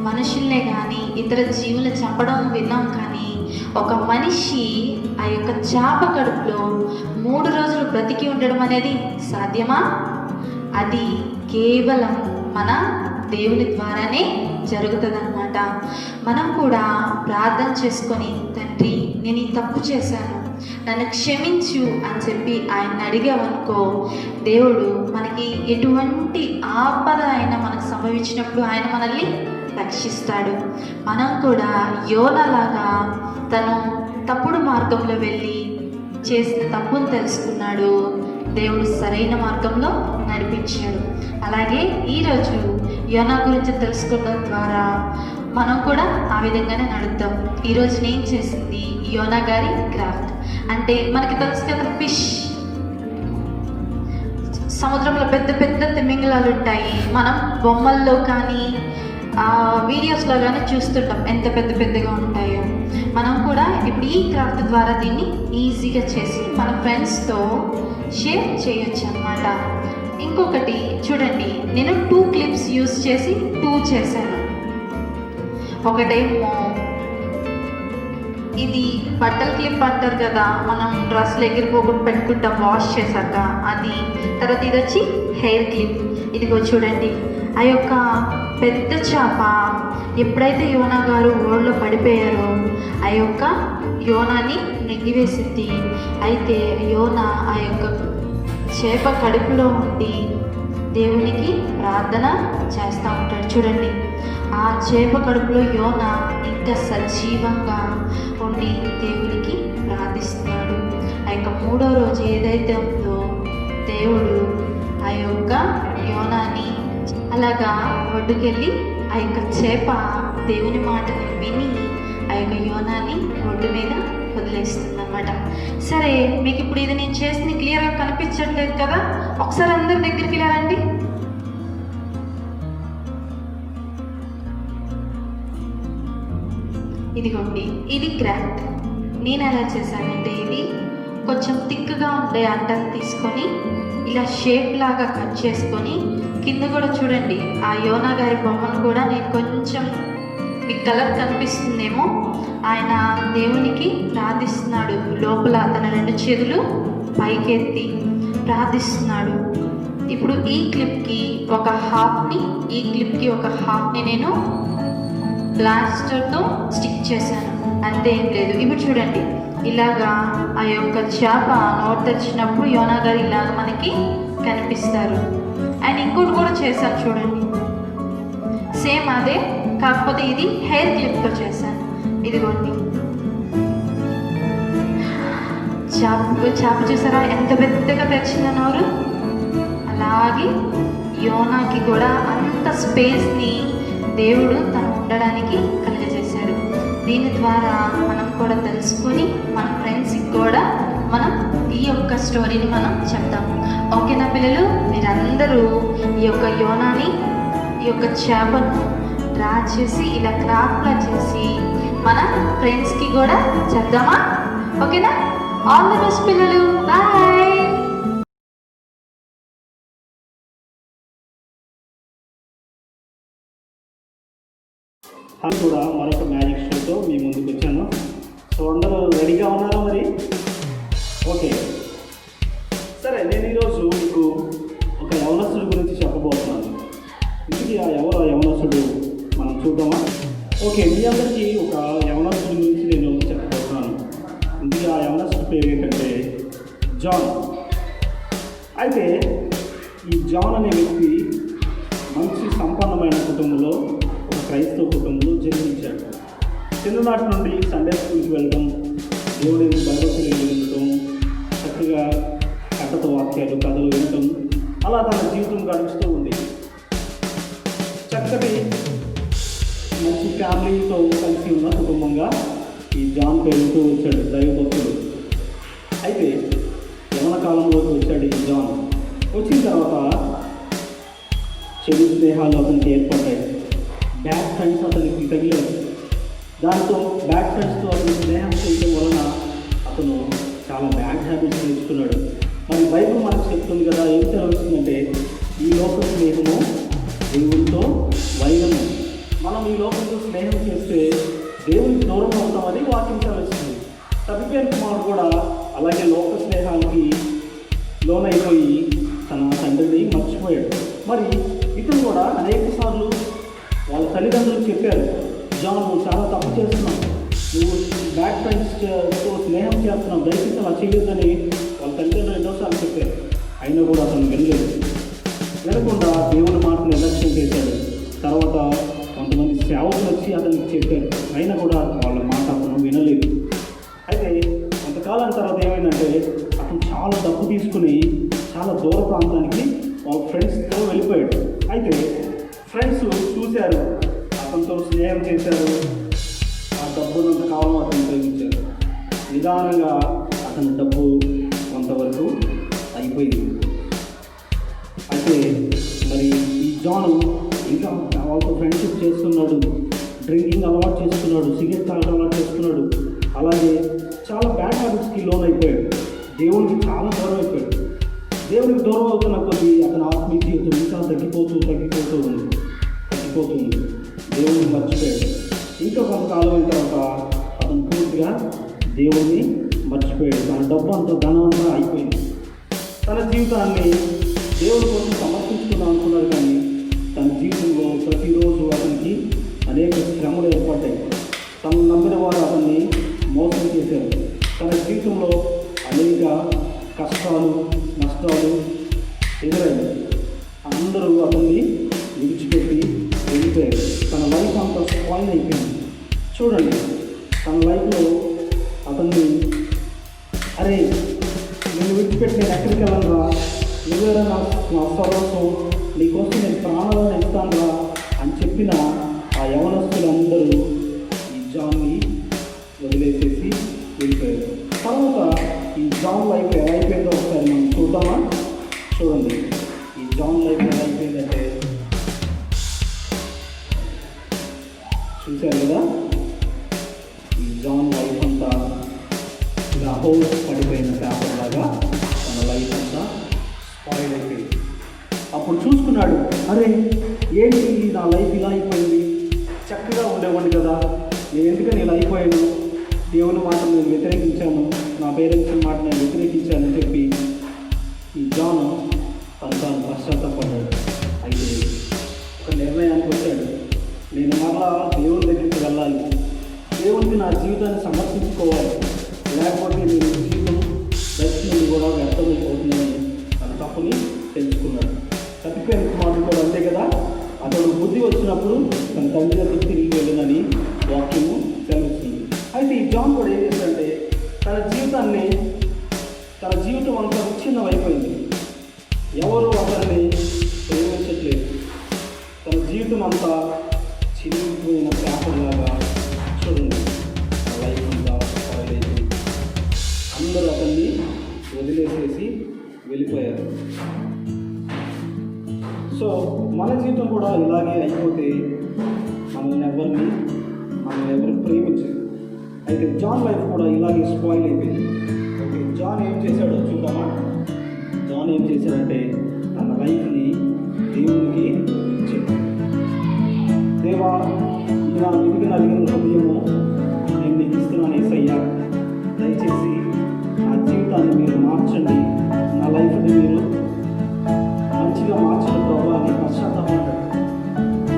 మనుషుల్నే కానీ ఇతర జీవులు చంపడం విన్నాం. కానీ ఒక మనిషి ఆ యొక్క చేప కడుపులో 3 రోజులు బ్రతికి ఉండడం అనేది సాధ్యమా? అది కేవలం మన దేవుని ద్వారానే జరుగుతుందన్నమాట. మనం కూడా ప్రార్థన చేసుకొని, తండ్రి నేను ఈ తప్పు చేశాను, నన్ను క్షమించు అని చెప్పి ఆయన అడిగామనుకో, దేవుడు మనకి ఎటువంటి ఆపద అయినా మనకు సంభవించినప్పుడు ఆయన మనల్ని రక్షిస్తాడు. మనం కూడా యోనాలాగా తను తప్పుడు మార్గంలో వెళ్ళి చేసిన తప్పును తెలుసుకున్నాడు, దేవుడు సరైన మార్గంలో నడిపించాడు. అలాగే ఈరోజు యోనా గురించి తెలుసుకోవడం ద్వారా మనం కూడా ఆ విధంగానే నడుద్దాం. ఈరోజు నేను చేసింది యోనా గారి క్రాఫ్ట్. అంటే మనకి తెలుసు కదా, ఫిష్, సముద్రంలో పెద్ద పెద్ద తిమింగలాలు ఉంటాయి. మనం బొమ్మల్లో కానీ వీడియోస్లో కానీ చూస్తుంటాం ఎంత పెద్ద పెద్దగా ఉంటాయో. మనం కూడా ఇప్పుడు ఈ క్రాఫ్ట్ ద్వారా దీన్ని ఈజీగా చేసి మన ఫ్రెండ్స్తో షేర్ చేయొచ్చు అన్నమాట. ఇంకొకటి చూడండి, నేను 2 క్లిప్స్ యూస్ చేసి 2 చేశాను. ఒకటేమో ఇది బట్టల క్లిప్ అంటారు కదా, మనం డ్రెస్లు ఎగిరిపోకుండా పెట్టుకుంటాం వాష్ చేశాక, అది. తర్వాత ఇది వచ్చి హెయిర్ క్లిప్. ఇదిగో చూడండి, ఆ యొక్క పెద్ద చేప ఎప్పుడైతే యోనా గారు ఓడలో పడిపోయారో ఆ యొక్క యోనాని నెగ్గివేసింది. అయితే యోనా ఆ యొక్క చేప కడుపులో ఉండి దేవునికి ప్రార్థన చేస్తూ ఉంటాడు. చూడండి, ఆ చేప కడుపులో యోనా ఇంకా సజీవంగా ఉండి దేవునికి ప్రార్థిస్తున్నాడు. ఆ యొక్క 3వ రోజు ఏదైతే ఉందో దేవుడు ఆ యొక్క యోనాని అలాగా ఒడ్డుకెళ్ళి ఆ యొక్క చేప దేవుని మాటని విని ఆ యొక్క యోనాని ఒడ్డు మీద వదిలేస్తుంది అన్నమాట. సరే, మీకు ఇప్పుడు ఇది నేను చేసింది క్లియర్గా కనిపించట్లేదు కదా? ఒకసారి అందరి దగ్గరికి వెళ్ళారండి. ఇదిగోండి, ఇది క్రాఫ్ట్. నేను ఎలా చేశానంటే, ఇది కొంచెం థిక్గా ఉండే అట్టను తీసుకొని ఇలా షేప్ లాగా కట్ చేసుకొని, కింద కూడా చూడండి ఆ యోనా గారి బొమ్మను కూడా నేను కొంచెం మీకు కలర్ కనిపిస్తుందేమో, ఆయన దేవునికి ప్రార్థిస్తున్నాడు. లోపల తన 2 చేతులు పైకెత్తి ప్రార్థిస్తున్నాడు. ఇప్పుడు ఈ క్లిప్కి ఒక హాఫ్ని నేను ప్లాస్టర్తో స్టిక్ చేశాను. అంతే, ఏం లేదు. ఇప్పుడు చూడండి, ఇలాగా ఆ యొక్క చేప నోరు తెరిచినప్పుడు యోనా గారు ఇలాగ మనకి కనిపిస్తారు. అండ్ ఇంకోటి కూడా చేశాను చూడండి, సేమ్ అదే, కాకపోతే ఇది హెయిర్ క్లిప్తో చేశాను. ఇదిగోండి, చేప చూసారా ఎంత పెద్దగా తెరిచిందో నోరు. అలాగే యోనాకి కూడా అంత స్పేస్ని దేవుడు తను ఉండడానికి కలిగజేశాడు. దీని ద్వారా మనం కూడా తెలుసుకొని మన ఫ్రెండ్స్కి కూడా మనం ఈ యొక్క స్టోరీని మనం చెప్తాము. ఓకేనా పిల్లలు? మీరందరూ ఈ యొక్క యోనాని, ఈ యొక్క చేపను డ్రా చేసి ఇలా క్రాఫ్ట్లా చేసి మన ఫ్రెండ్స్కి కూడా చెప్దామా? ఓకేనా? ఆల్ ది బెస్ట్ పిల్లలు. బాయ్. అది కూడా మరొక మ్యాజిక్ షోతో మీ ముందుకు వచ్చాను. సో అందరూ రెడీగా ఉన్నారా మరి? ఓకే, సరే. నేను ఈరోజు మీకు ఒక యవనస్తుడి గురించి చెప్పబోతున్నాను. ఇంటికి ఆ యవనస్తుడు మనం చూద్దామా? ఓకే, మీ అందరికీ ఒక యవనస్తుడి గురించి నేను చెప్పబోతున్నాను. ఇంటికి ఆ యవనస్తుడి పేరు ఏంటంటే జాన్. అయితే ఈ జాన్ అనే వ్యక్తి మంచి సంపన్నమైన కుటుంబంలో, ఒక క్రైస్తవ కుటుంబంలో జన్మించాడు. చిన్ననాటి నుండి సండే స్కూల్కి వెళ్ళడం, దేవుడి బైబిల్ వినడం, చక్కగా కథతో వాక్యాలు, కథలు వినడం, అలా తన జీవితం గడుపుతూ ఉంది. చక్కటి మంచి ఫ్యామిలీతో కలిసి ఉన్న కుటుంబంగా ఈ జాన్ పెరుగుతూ వచ్చాడు, దైవభక్తుడు. అయితే యవన కాలంలోకి వచ్చాడు ఈ జాన్. వచ్చిన తర్వాత చెడు స్నేహాలు అతనికి ఏర్పడ్డాయి. బ్యాడ్ ఫ్రెండ్స్ అతనికి తగిలారు. దాంతో బ్యాడ్ ఫ్రెండ్స్తో అతను స్నేహం చేయడం వలన అతను చాలా బ్యాడ్ హ్యాబిట్స్ నేర్చుకున్నాడు. మరి బైబిల్ మనకు చెప్తుంది కదా, ఏం తెలుస్తుందంటే ఈ లోక స్నేహము దేవునితో వైరము. మనం ఈ లోకంతో స్నేహం చేస్తే దేవునికి దూరం అవుతామని వాక్యం తెలుస్తుంది. తప్పిపోయిన కుమారుడు కూడా అలాగే లోక స్నేహానికి లోనైపోయి తన తండ్రిని మర్చిపోయాడు. మరి ఇతను కూడా అనేక సార్లు వాళ్ళ తల్లిదండ్రులు చెప్పారు, జాన్ నువ్వు చాలా తప్పు చేస్తున్నావు, నువ్వు బ్యాడ్ ఫ్రెండ్స్తో స్నేహం చేస్తున్నావు, దయచేసి అలా చేయొద్దని వాళ్ళ తల్లిదండ్రులు ఎన్నోసార్లు చెప్పారు. అయినా కూడా అతను వినలేదు. వినకుండా దేవుని మాటను నిర్లక్ష్యం చేశాడు. తర్వాత కొంతమంది సేవకులు వచ్చి అతనికి చెప్పారు, అయినా కూడా వాళ్ళ మాట అతను వినలేదు. అయితే కొంతకాలం తర్వాత ఏమైందంటే అతను చాలా డబ్బు తీసుకుని చాలా దూర ప్రాంతానికి వాళ్ళ ఫ్రెండ్స్తో వెళ్ళిపోయాడు. అయితే ఫ్రెండ్స్ చూశారు, అతనితో స్నేహం చేశారు, ఆ డబ్బునంత కాలం అతను ఉపయోగించారు. నిదానంగా అతని డబ్బు కొంతవరకు అయిపోయింది. అయితే మరి ఈ జాను ఇంకా వాళ్ళతో ఫ్రెండ్షిప్ చేస్తున్నాడు, డ్రింకింగ్ అలవాటు చేస్తున్నాడు, సిగరెట్ తాగడం అలవాటు చేస్తున్నాడు. అలాగే చాలా బ్యాడ్ హ్యాబిట్స్కి లోన్ అయిపోయాడు. దేవునికి చాలా దూరం అయిపోయాడు. దేవునికి దూరం అవుతున్న కొద్దీ అతని ఆత్మీయ జీవితం ఇంకా తగ్గిపోతూ ఉంది. దేవుడిని మర్చిపోయాడు. ఇంకా కొంతకాలం అయిన తర్వాత అతను పూర్తిగా దేవుడిని మర్చిపోయాడు. తన డబ్బు అంతా, ధనం అంతా అయిపోయింది. తన జీవితాన్ని దేవుడి కోసం సమర్పించుకుందాం అనుకున్నాడు, కానీ తన జీవితంలో ప్రతిరోజు అతనికి అనేక శ్రమలు ఏర్పడ్డాయి. తను నమ్మిన వారు అతన్ని మోసం చేశారు. తన జీవితంలో అనేక కష్టాలు, నష్టాలు ఎదురయ్యాయి. అందరూ అతన్ని విడిచిపెట్టి వెళ్ళిపోయారు. తన లైఫ్ అంతా స్పాయిల్ అయిపోయింది. చూడండి, తన లైఫ్లో అతన్ని, అరే నేను విడిచిపెట్టి నేను ఎక్కడికి వెళ్ళనురా, నువ్వేరా నా సర్వస్వం, నీకోసం నేను ప్రాణాలను ఇస్తానురా అని చెప్పిన ఆ యవనస్తులందరూ ఈ జాన్ని వదిలేసేసి వెళ్ళిపోయారు. తర్వాత ఈ జాన్ లైఫ్ ఎలా అయిపోయిందో ఒకసారి మనం చూద్దామా? చూడండి, ఈ జాన్ లైఫ్ ఎలా అయిపోయిందంటే చూశారు కదా, ఈ జాన్ లైఫ్ అంతా ఇలా హోల్స్ పడిపోయిన పేపర్ లాగా తన లైఫ్ అంతా స్పాయిల్ అయిపోయింది. అప్పుడు చూసుకున్నాడు, అరే ఏంటి నా లైఫ్ ఇలా అయిపోయింది, చక్కగా ఉండేవాడిని కదా, నేను ఎందుకని ఇలా అయిపోయాను, దేవుని మాట నేను వ్యతిరేకించాను, నా పేరెంట్స్ మాట నేను వ్యతిరేకించాను అని చెప్పి ఈ జాన్ తాను పశ్చాత్తాపడ్డాడు. అయితే ఒక నిర్ణయానికి వచ్చాడు, నేను మరలా దేవుని దగ్గరికి వెళ్ళాలి, దేవునికి నా జీవితాన్ని సమర్పించుకోవాలి, లేకపోతే నేను జీవితం దర్శనం కూడా వ్యర్థమైపోతుందని తన తప్పుని తెలుసుకున్నాడు. తప్పిపోయిన కుమారుడు కూడా అంతే కదా, అతడు బుద్ధి వచ్చినప్పుడు తన తండ్రి దగ్గరికి తిరిగి వెళ్ళినని వాక్యము తెలుస్తుంది. అయితే ఈ జాన్ కూడా ఏం చేశాడంటే తన జీవితం అంతా విచ్ఛిన్నం అయిపోయింది. ఎవరు అతన్ని ప్రేమించట్లేదు. తన జీవితం అంతా చిరిగిపోయిన పేపర్ లాగా చూడండి, లైఫ్ అంతా పడలేదు. అందరూ అతన్ని వదిలేసేసి వెళ్ళిపోయారు. సో మన జీవితం కూడా ఇలాగే అయిపోతే మనం ఎవరు ప్రేమించరు. అయితే జాన్ లైఫ్ కూడా ఇలాగే స్పాయిల్ అయిపోయింది. ఓకే, జాన్ ఏం చేశాడో చూద్దామా. జాన్ ఏం చేశాడంటే తన లైఫ్ని దేవునికి ఇచ్చాడు. దేవా, నా వెనుక నలిగిన హృదయము నేను నీకు ఇస్తున్నాను యేసయ్యా, దయచేసి నా జీవితాన్ని మీరు మార్చండి, నా లైఫ్ని మీరు మంచిగా మార్చడం ప్రభావ అని పశ్చాత్తాపడ్డాడు.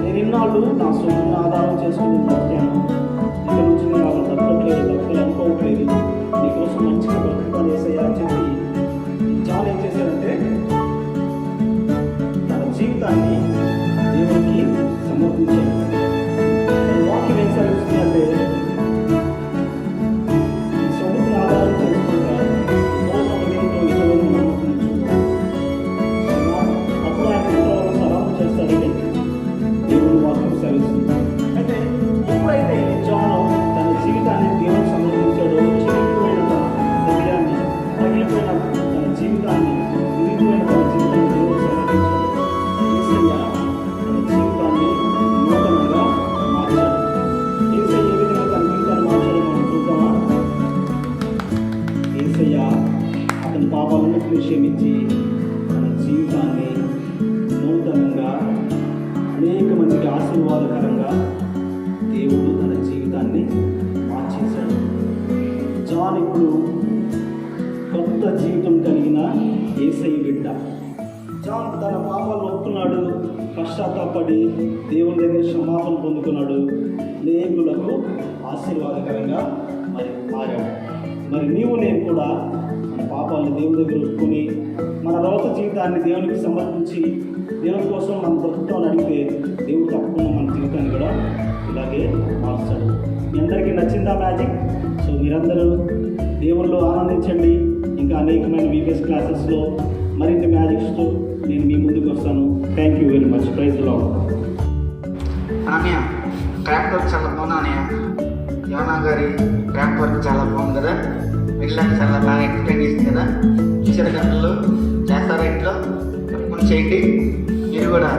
నేను ఇన్నాళ్ళు నా సొంతని ఆధారం చేసుకుని బ్రతికాను, ఇక నుంచి నేను అలా తప్పట్లేదు, అనుకోవట్లేదు, నీకోసం మంచిగా బ్రతుకుతాను యేసయ్యా అని చెప్పి జాన్ ఏం చేశాడంటే తన జీవితాన్ని దేవునికి సమర్పించాడు. వాక్యం ఏం సెలవుస్తుందంటే సొంతని ఆధారం చేసుకుంటా అప్పుడు ఆయన ఎంతవరకు సలాం చేస్తాడని దేవుని వాక్యం సెలవుస్తుంది. అయితే ఎప్పుడైతే జాన్ తన జీవితాన్ని దేవునికి సమర్పించాడో, చిరిగిపోయిన తన హృదయాన్ని, పగిలిపోయిన తన జీవితాన్ని, విరిగిపోయిన తన జీవితాన్ని దేవునికి సమర్పించాడు, యేసయ్య తన జీవితాన్ని నూతనంగా మార్చాడు. యేసయ్య ఏ విధంగా తన జీవితాన్ని మార్చాడో మనం చూద్దామా. యేసయ్య అతని పాపాలన్నింటినీ క్షమించి తన జీవితాన్ని నూతనంగా అనేక మందికి ఆశీర్వాదకరంగా దేవుడు తన జీవితాన్ని మార్చేశాడు. జాన్ ఇప్పుడు కొత్త జీవితం కలిగిన యేసయ్య బిడ్డ. జాన్ తన పాపాలు ఒప్పుకున్నాడు, పశ్చాత్తాపడి దేవుని దగ్గర క్షమాపణ పొందుకున్నాడు, అనేకులకు ఆశీర్వాదకరంగా మారాడు. మరి నీవు నేను కూడా మన పాపాలను దేవుని దగ్గర ఒప్పుకొని మన లోక జీవితాన్ని దేవునికి సమర్పించి దేవుని కోసం మనం బ్రతుకుతామని అడిగితే దేవుడు తప్పకుండా మన జీవితాన్ని కూడా ఇలాగే మార్చాడు. మీ అందరికీ నచ్చిందా మ్యాజిక్? సో మీరందరూ దేవుళ్ళు ఆనందించండి. ఇంకా అనేకమైన వీకెస్ క్లాసెస్లో మరిన్ని మ్యాజిక్స్తో నేను మీ ముందుకు వస్తాను. Thank you very much. Praise the Lord. Ananya, craft work చాలా బాగుంది అనన్య. యోనా గారి క్రాఫ్ట్ వర్క్ చాలా బాగుంది కదా, పిల్లలకి చాలా బాగా ఎక్స్ప్లెయిన్ చేసింది కదా. టీచర్ గంటలు చేస్తారా ఇంట్లో? తప్పకుండా చేయండి. మీరు కూడా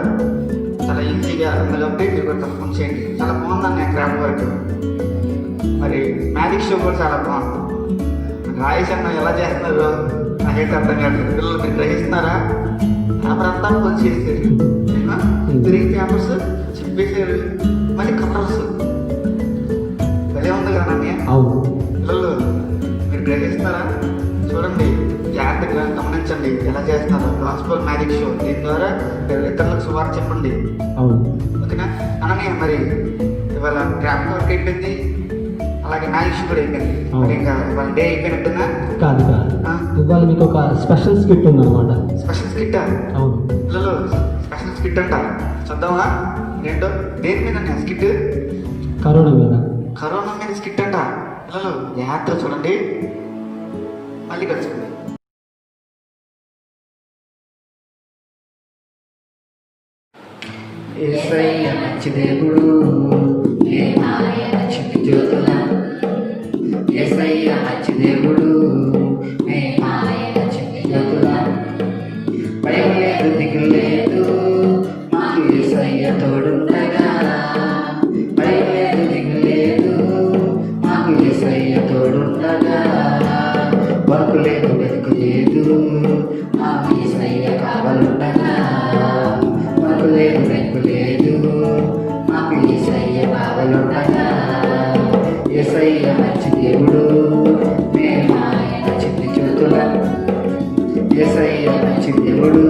చాలా ఈజీగా ఉంది కాబట్టి మీరు కూడా తప్పకుండా చేయండి. చాలా బాగుంది అన్నయ్య క్రాఫ్ట్ వర్క్. మరి మ్యాజిక్ షో కూడా చాలా బాగుంది. రాయేష్ అన్న ఎలా చేస్తున్నారో నాకైతే అర్థం కాదు. పిల్లలు మీరు గ్రహిస్తున్నారా? పేపర్ అంతా కొంచెం చేసేది, తిరిగి పేపర్స్ చెప్పేసారు, మళ్ళీ కలర్స్ భలే ఉంది కదా అన్నయ్య. అవును. పిల్లలు మీరు గ్రహిస్తున్నారా? చూడండి, జాగ్రత్తగా గమనించండి ఎలా చేస్తున్నారు. గాస్పల్ మ్యాజిక్ షో, దీని ద్వారా ఇతరులకు సువార్త చెప్పండి. అవును. ఓకేనా అనన్య? మరి ఇవాళ క్రాఫ్ట్ వర్క్ అయిపోయింది, అలాగే మ్యాజిక్ షో కూడా అయిపోయింది. మరి ఇంకా ఇవాళ డే అయిపోయినట్టున్నా? కాదు ఇవాళ మీకు ఒక స్పెషల్ స్కిట్ ఉందన్నమాట. Special skit? అవును. పిల్లలు స్పెషల్ స్కిట్ అంట, చూద్దామా ఏంటో? దేని మీద స్కిట్? కరోనా మీద. కరోనా మీద స్కిట్ అంట. పిల్లలు జాగ్రత్తగా చూడండి, మళ్ళీ కలుసుకుంది. యేసయ్య మంచి దేవుడు, చిట్టి జ్యోతుల. యేసయ్య మంచి దేవుడు, చిట్టి జ్యోతుల. భయం లేదు, దిగులు లేదు, మాకు యేసయ్య తోడుండగా. భయం లేదు, దిగులు లేదు, మాకు యేసయ్య తోడుండగా. వర్కు లేదు, వెతుకు లేదు, మాకు యేసయ్య కావాలుండగా. వర్కు లేదు, వెతుకు లేదు, మాకు యేసయ్య కావాలుండగా. యేసయ్య మంచి దేవుడు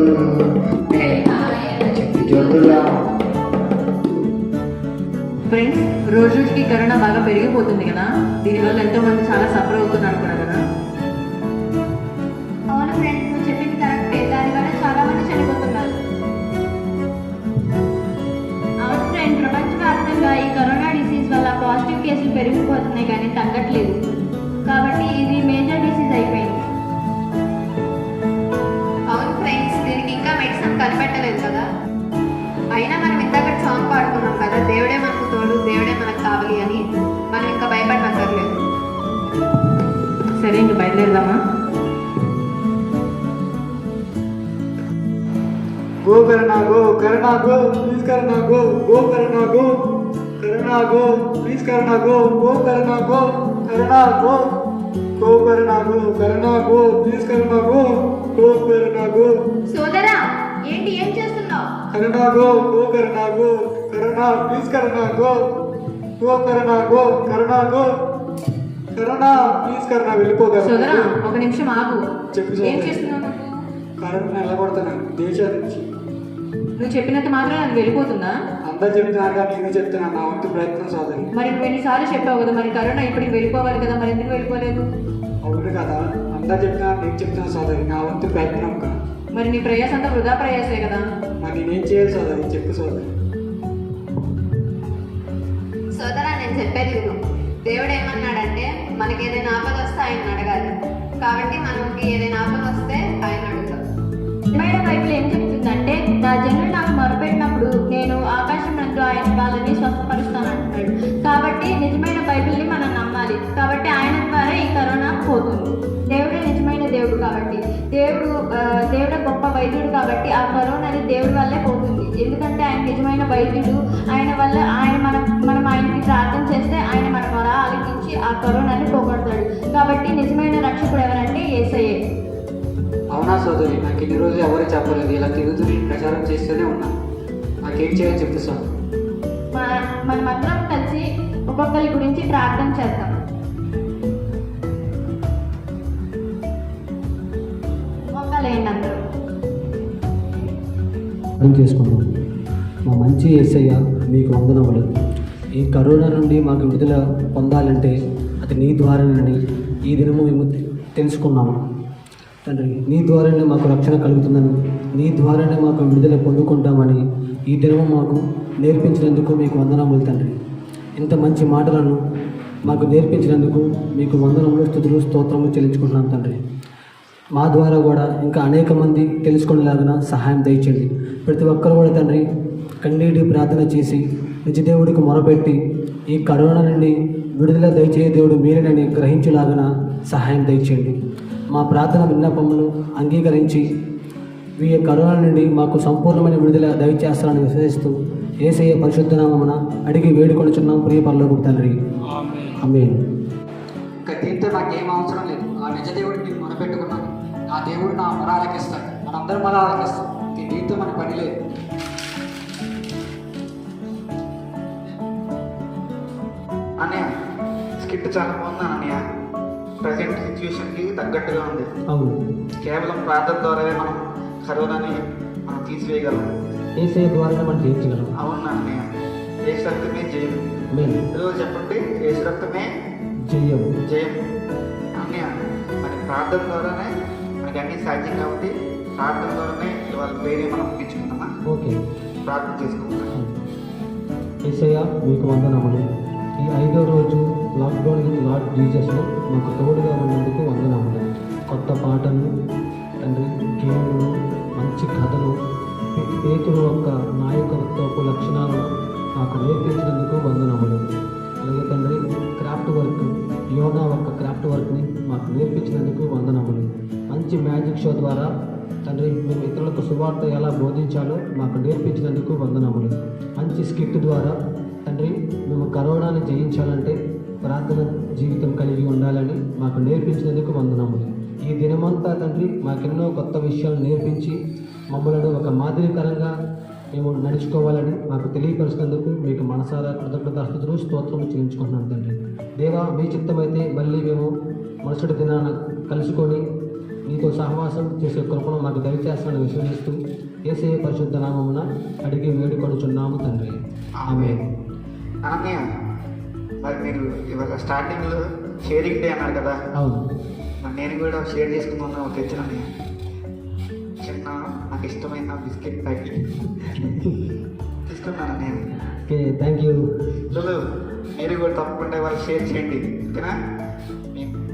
చిట్టి జోడులా. ఫ్రెండ్స్, రోజు రోజుకి కరోనా బాగా పెరిగిపోతుంది కదా, దీనివల్ల ఎంతో మంది చాలా సఫర్ అవుతున్నారు కూడా కదా. అవును ఫ్రెండ్స్, నువ్వు చెప్పింది కరెక్టే. దానివల్ల చాలా మంది చనిపోతున్నారు. అవును ఫ్రెండ్, ప్రపంచవ్యాప్తంగా ఈ కరోనా డిసీజ్ వల్ల పాజిటివ్ కేసులు పెరిగిపోతున్నాయి కానీ తగ్గట్లేదు. కాబట్టి ఇది మేజర్ డిసీజ్ అయిపోయింది. అవును ఫ్రెండ్స్, దీనికి ఇంకా మెడిసిన్ కనిపెట్టలేదు కదా. అయినా మనం ఇందాక సాంగ్ పాడుకున్నాం కదా, దేవుడే మనకు తోడు, దేవుడే మనకు కావాలి అని. మనం ఇంకా భయపడనక్కర్లేదు. సరే, ఇంక బయలుదేరదామా? गो करना गो प्लीज करना गो करना गो प्लीज करना गो करना गो करना गो प्लीज करना गो करना गो సోదరా, ఏంటి ఏం చేస్తున్నావు? करना गो करना प्लीज करना गो करना प्लीज करना వెళ్ళిపోగా. సోదరా, ఒక నిమిషం ఆగు. చెప్పు సోదరా. ఏం చేస్తున్నావు నువ్వు? కరోనా ఎలా కొడుతున్నాను దేశాల నుంచి. నువ్వు చెప్పినంత మాత్రం అది వెళ్ళిపోతుందా? అంతా చెప్తున్నారు కానీ నేను చెప్తున్నాను, నా వంతు ప్రయత్నం సోదరి. మరి నువ్వు ఎన్నిసార్లు చెప్పావు కదా, మరి కరోనా ఇప్పటికి వెళ్ళిపోవాలి కదా, మరి ఎందుకు వెళ్ళిపోలేదు? అవును కదా, అంతా చెప్తున్నాను, నేను చెప్తున్నాను సోదరి, నా వంతు ప్రయత్నం కదా. మరి నీ ప్రయాస అంతా వృధా ప్రయాసే కదా. మరి నేనేం చేయాలి సోదరి, చెప్పు సోదరి. సోదరా, నేను చెప్పేది విను. దేవుడు ఏమన్నాడంటే మనకి ఏదైనా ఆపద వస్తే ఆయన అడగాలి. కాబట్టి మనకి ఏదైనా ఆపద వస్తే ఆయన అడుగుతాం. నిజమైన బైబిల్ ఏం చెప్తుందంటే, నా జనులు నాకు మొరపెట్టినప్పుడు నేను ఆకాశం నందు ఆయన వాళ్ళని స్వస్థపరుస్తాను అంటున్నాడు. కాబట్టి నిజమైన బైబిల్ని మనం నమ్మాలి. కాబట్టి ఆయన ద్వారా ఈ కరోనా పోతుంది. దేవుడే నిజమైన దేవుడు కాబట్టి, దేవుడే గొప్ప వైద్యుడు కాబట్టి ఆ కరోనాని దేవుడి వల్లే పోతుంది. ఎందుకంటే ఆయన నిజమైన వైద్యుడు. మనం ఆయనకి ప్రార్థన చేస్తే ఆయన మన మొర ఆలకించి ఆ కరోనాని పోగొడతాడు. కాబట్టి నిజమైన రక్షకుడు ఎవరంటే యేసయ్యే. అవునా సోదరి, నాకు ఇన్ని రోజులు ఎవరు చెప్పలేదు, ఇలా తిరుగుతూ ప్రచారం చేస్తూనే ఉన్నాను. నాకేం చేయాలో చెప్పు సార్. మనమందరం కలిసి ఒక్కొక్కరి గురించి ప్రార్థన చేద్దాం. ఒక్కలేండి అందరూ. అర్థం చేసుకున్నాం. మా మంచి యేసయ్య మీకు వందనములు. ఈ కరోనా నుండి మాకు విడుదల పొందాలంటే అది నీ ద్వారానని ఈ దినము మేము తెలుసుకున్నాము తండ్రి. నీ ద్వారానే మాకు రక్షణ కలుగుతుందని, నీ ద్వారానే మాకు విడుదల పొందుకుంటామని ఈ దినము మాకు నేర్పించినందుకు మీకు వందనములు తండ్రి. ఇంత మంచి మాటలను మాకు నేర్పించినందుకు మీకు వందనములు, స్తుతులు, స్తోత్రములు చెల్లించుకుంటున్నాం తండ్రి. మా ద్వారా కూడా ఇంకా అనేక మంది తెలుసుకునేలాగిన సహాయం దయచేయండి. ప్రతి ఒక్కరు కూడా తండ్రి కన్నీటి ప్రార్థన చేసి నిజదేవుడికి మొరపెట్టి ఈ కరోనా నుండి విడుదల దయచేయ దేవుడు మీరేనని గ్రహించేలాగిన సహాయం దయచేయండి. మా ప్రార్థన విన్నపములు అంగీకరించి ఈ కరోనా నుండి మాకు సంపూర్ణమైన విడుదల దయచేస్తారని విశ్వసిస్తూ యేసయ్య పరిశుద్ధ నామమున అడిగి వేడుకొనుచున్నాం ప్రియ పరలోకపు తండ్రి. ఆమేన్. ఇంకా దీంతో నాకేం అవసరం లేదు. ఆ నిజ దేవుడిని నేను మొరపెట్టుకున్నాను. నా దేవుడు నా మొర ఆలకిస్తాడు, మనందరం మొర ఆలకిస్తాం. దీంతో మన పని లేదు. అన్నయ్య, స్కిట్ చాలా బాగుంది అన్నయ్య. ప్రజెంట్ సిచ్యువేషన్కి తగ్గట్టుగా ఉంది. అవును, కేవలం ప్రార్థన ద్వారానే మనం కరోనాని మనం తీసివేయగలం. యేసయ్య ద్వారానే మనం జయించగలం. అవును అన్నయ్య, ఏసు రక్తమే జయం. ఆమేన్. ఏదో చెప్పండి, ఏసు రక్తమే జయం. జయం. అన్నయ్య, మరి ప్రార్థన ద్వారానే మనకి అన్నీ సాధ్యం కాబట్టి ప్రార్థన ద్వారానే ఇవాళ వేరే మనం ముగించుకుందామా? ఓకే, ప్రార్థన చేసుకుందాం. యేసయ్య మీకు వందనములు. ఈ 5వ రోజు లాక్డౌన్ లార్డ్ జీసస్లో మాకు తోడుగా ఉన్నందుకు వందనములు. కొత్త పాటలు తండ్రి, గేములు, మంచి కథలు, పేతురు యొక్క నాయకత్వపు లక్షణాలను మాకు నేర్పించినందుకు వందనములు. అలాగే తండ్రి, క్రాఫ్ట్ వర్క్, యోగా యొక్క క్రాఫ్ట్ వర్క్ని మాకు నేర్పించినందుకు వందనములు. మంచి మ్యాజిక్ షో ద్వారా తండ్రి మేము ఇతరులకు సువార్త ఎలా బోధించాలో మాకు నేర్పించినందుకు వందనములు. మంచి స్కిట్ ద్వారా తండ్రి మేము కరోనాను జయించాలంటే ప్రార్థన జీవితం కలిగి ఉండాలని మాకు నేర్పించినందుకు వందనములు. ఈ దినమంతా తండ్రి మాకెన్నో కొత్త విషయాలు నేర్పించి మమ్మల్ని ఒక మాదిరికరంగా మేము నడుచుకోవాలని మాకు తెలియపరిచినందుకు మీకు మనసారా కృతజ్ఞతాస్తుతులు, స్తోత్రము చెల్లించుకుంటున్నాను తండ్రి. దేవా, మీ చిత్తమైతే మళ్ళీ మేము మరుసటి దినాన కలుసుకొని మీతో సహవాసం చేసే కృపను మాకు దయచేస్తానని విశ్వసిస్తూ యేసయ్య పరిశుద్ధ నామమున అడిగి వేడుకొనుచున్నాము తండ్రి. ఆమేన్. అనన్య, మరి మీరు ఇవాళ స్టార్టింగ్లో షేరింగ్ డే అన్నారు కదా, అవును. మరి నేను కూడా షేర్ చేసుకుందాం తెచ్చిన చిన్న నాకు ఇష్టమైన బిస్కెట్ ప్యాకెట్ తీసుకున్నాను నేను. Okay, thank you. పిల్లలు మీరు కూడా తప్పకుండా వాళ్ళు షేర్ చేయండి, ఓకేనా?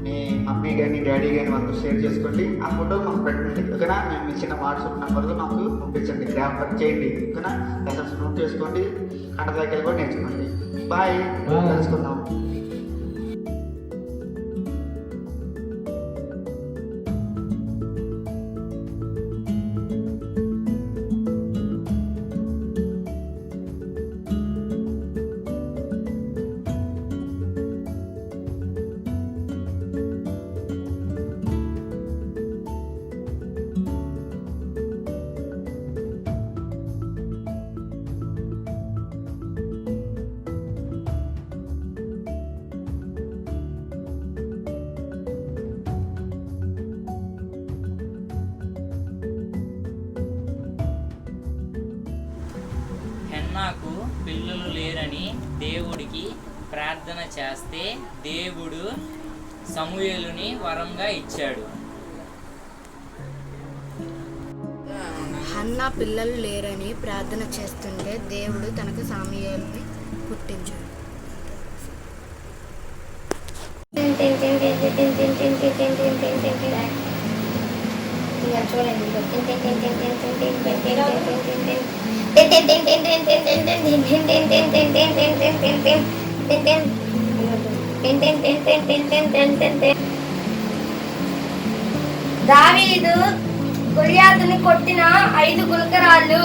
మీ మమ్మీ కానీ డాడీ కానీ వాళ్ళతో షేర్ చేసుకోండి. ఆ ఫోటోలు మాకు పెట్టండి, ఓకేనా? మేము ఇచ్చిన వాట్సాప్ నెంబర్లో మాకు పంపించండి, గ్రాఫ్ చేయండి, ఓకేనా? లెసన్స్ నోట్ చేసుకోండి, కంట దగ్గర కూడా నేర్చుకోండి. బాయ్, తెలుసుకుందాం. హెన్నాకు పిల్లలు లేరని దేవుడికి ప్రార్థన చేస్తే దేవుడు సమూయేలుని వరంగా ఇచ్చాడు. హన్నా పిల్లలు లేరని ప్రార్థన చేస్తుంటే దేవుడు తనకు సమూయేలుని పుట్టించాడు. దావీదు గొలియాతుని కొట్టిన 5 గులకరాళ్ళు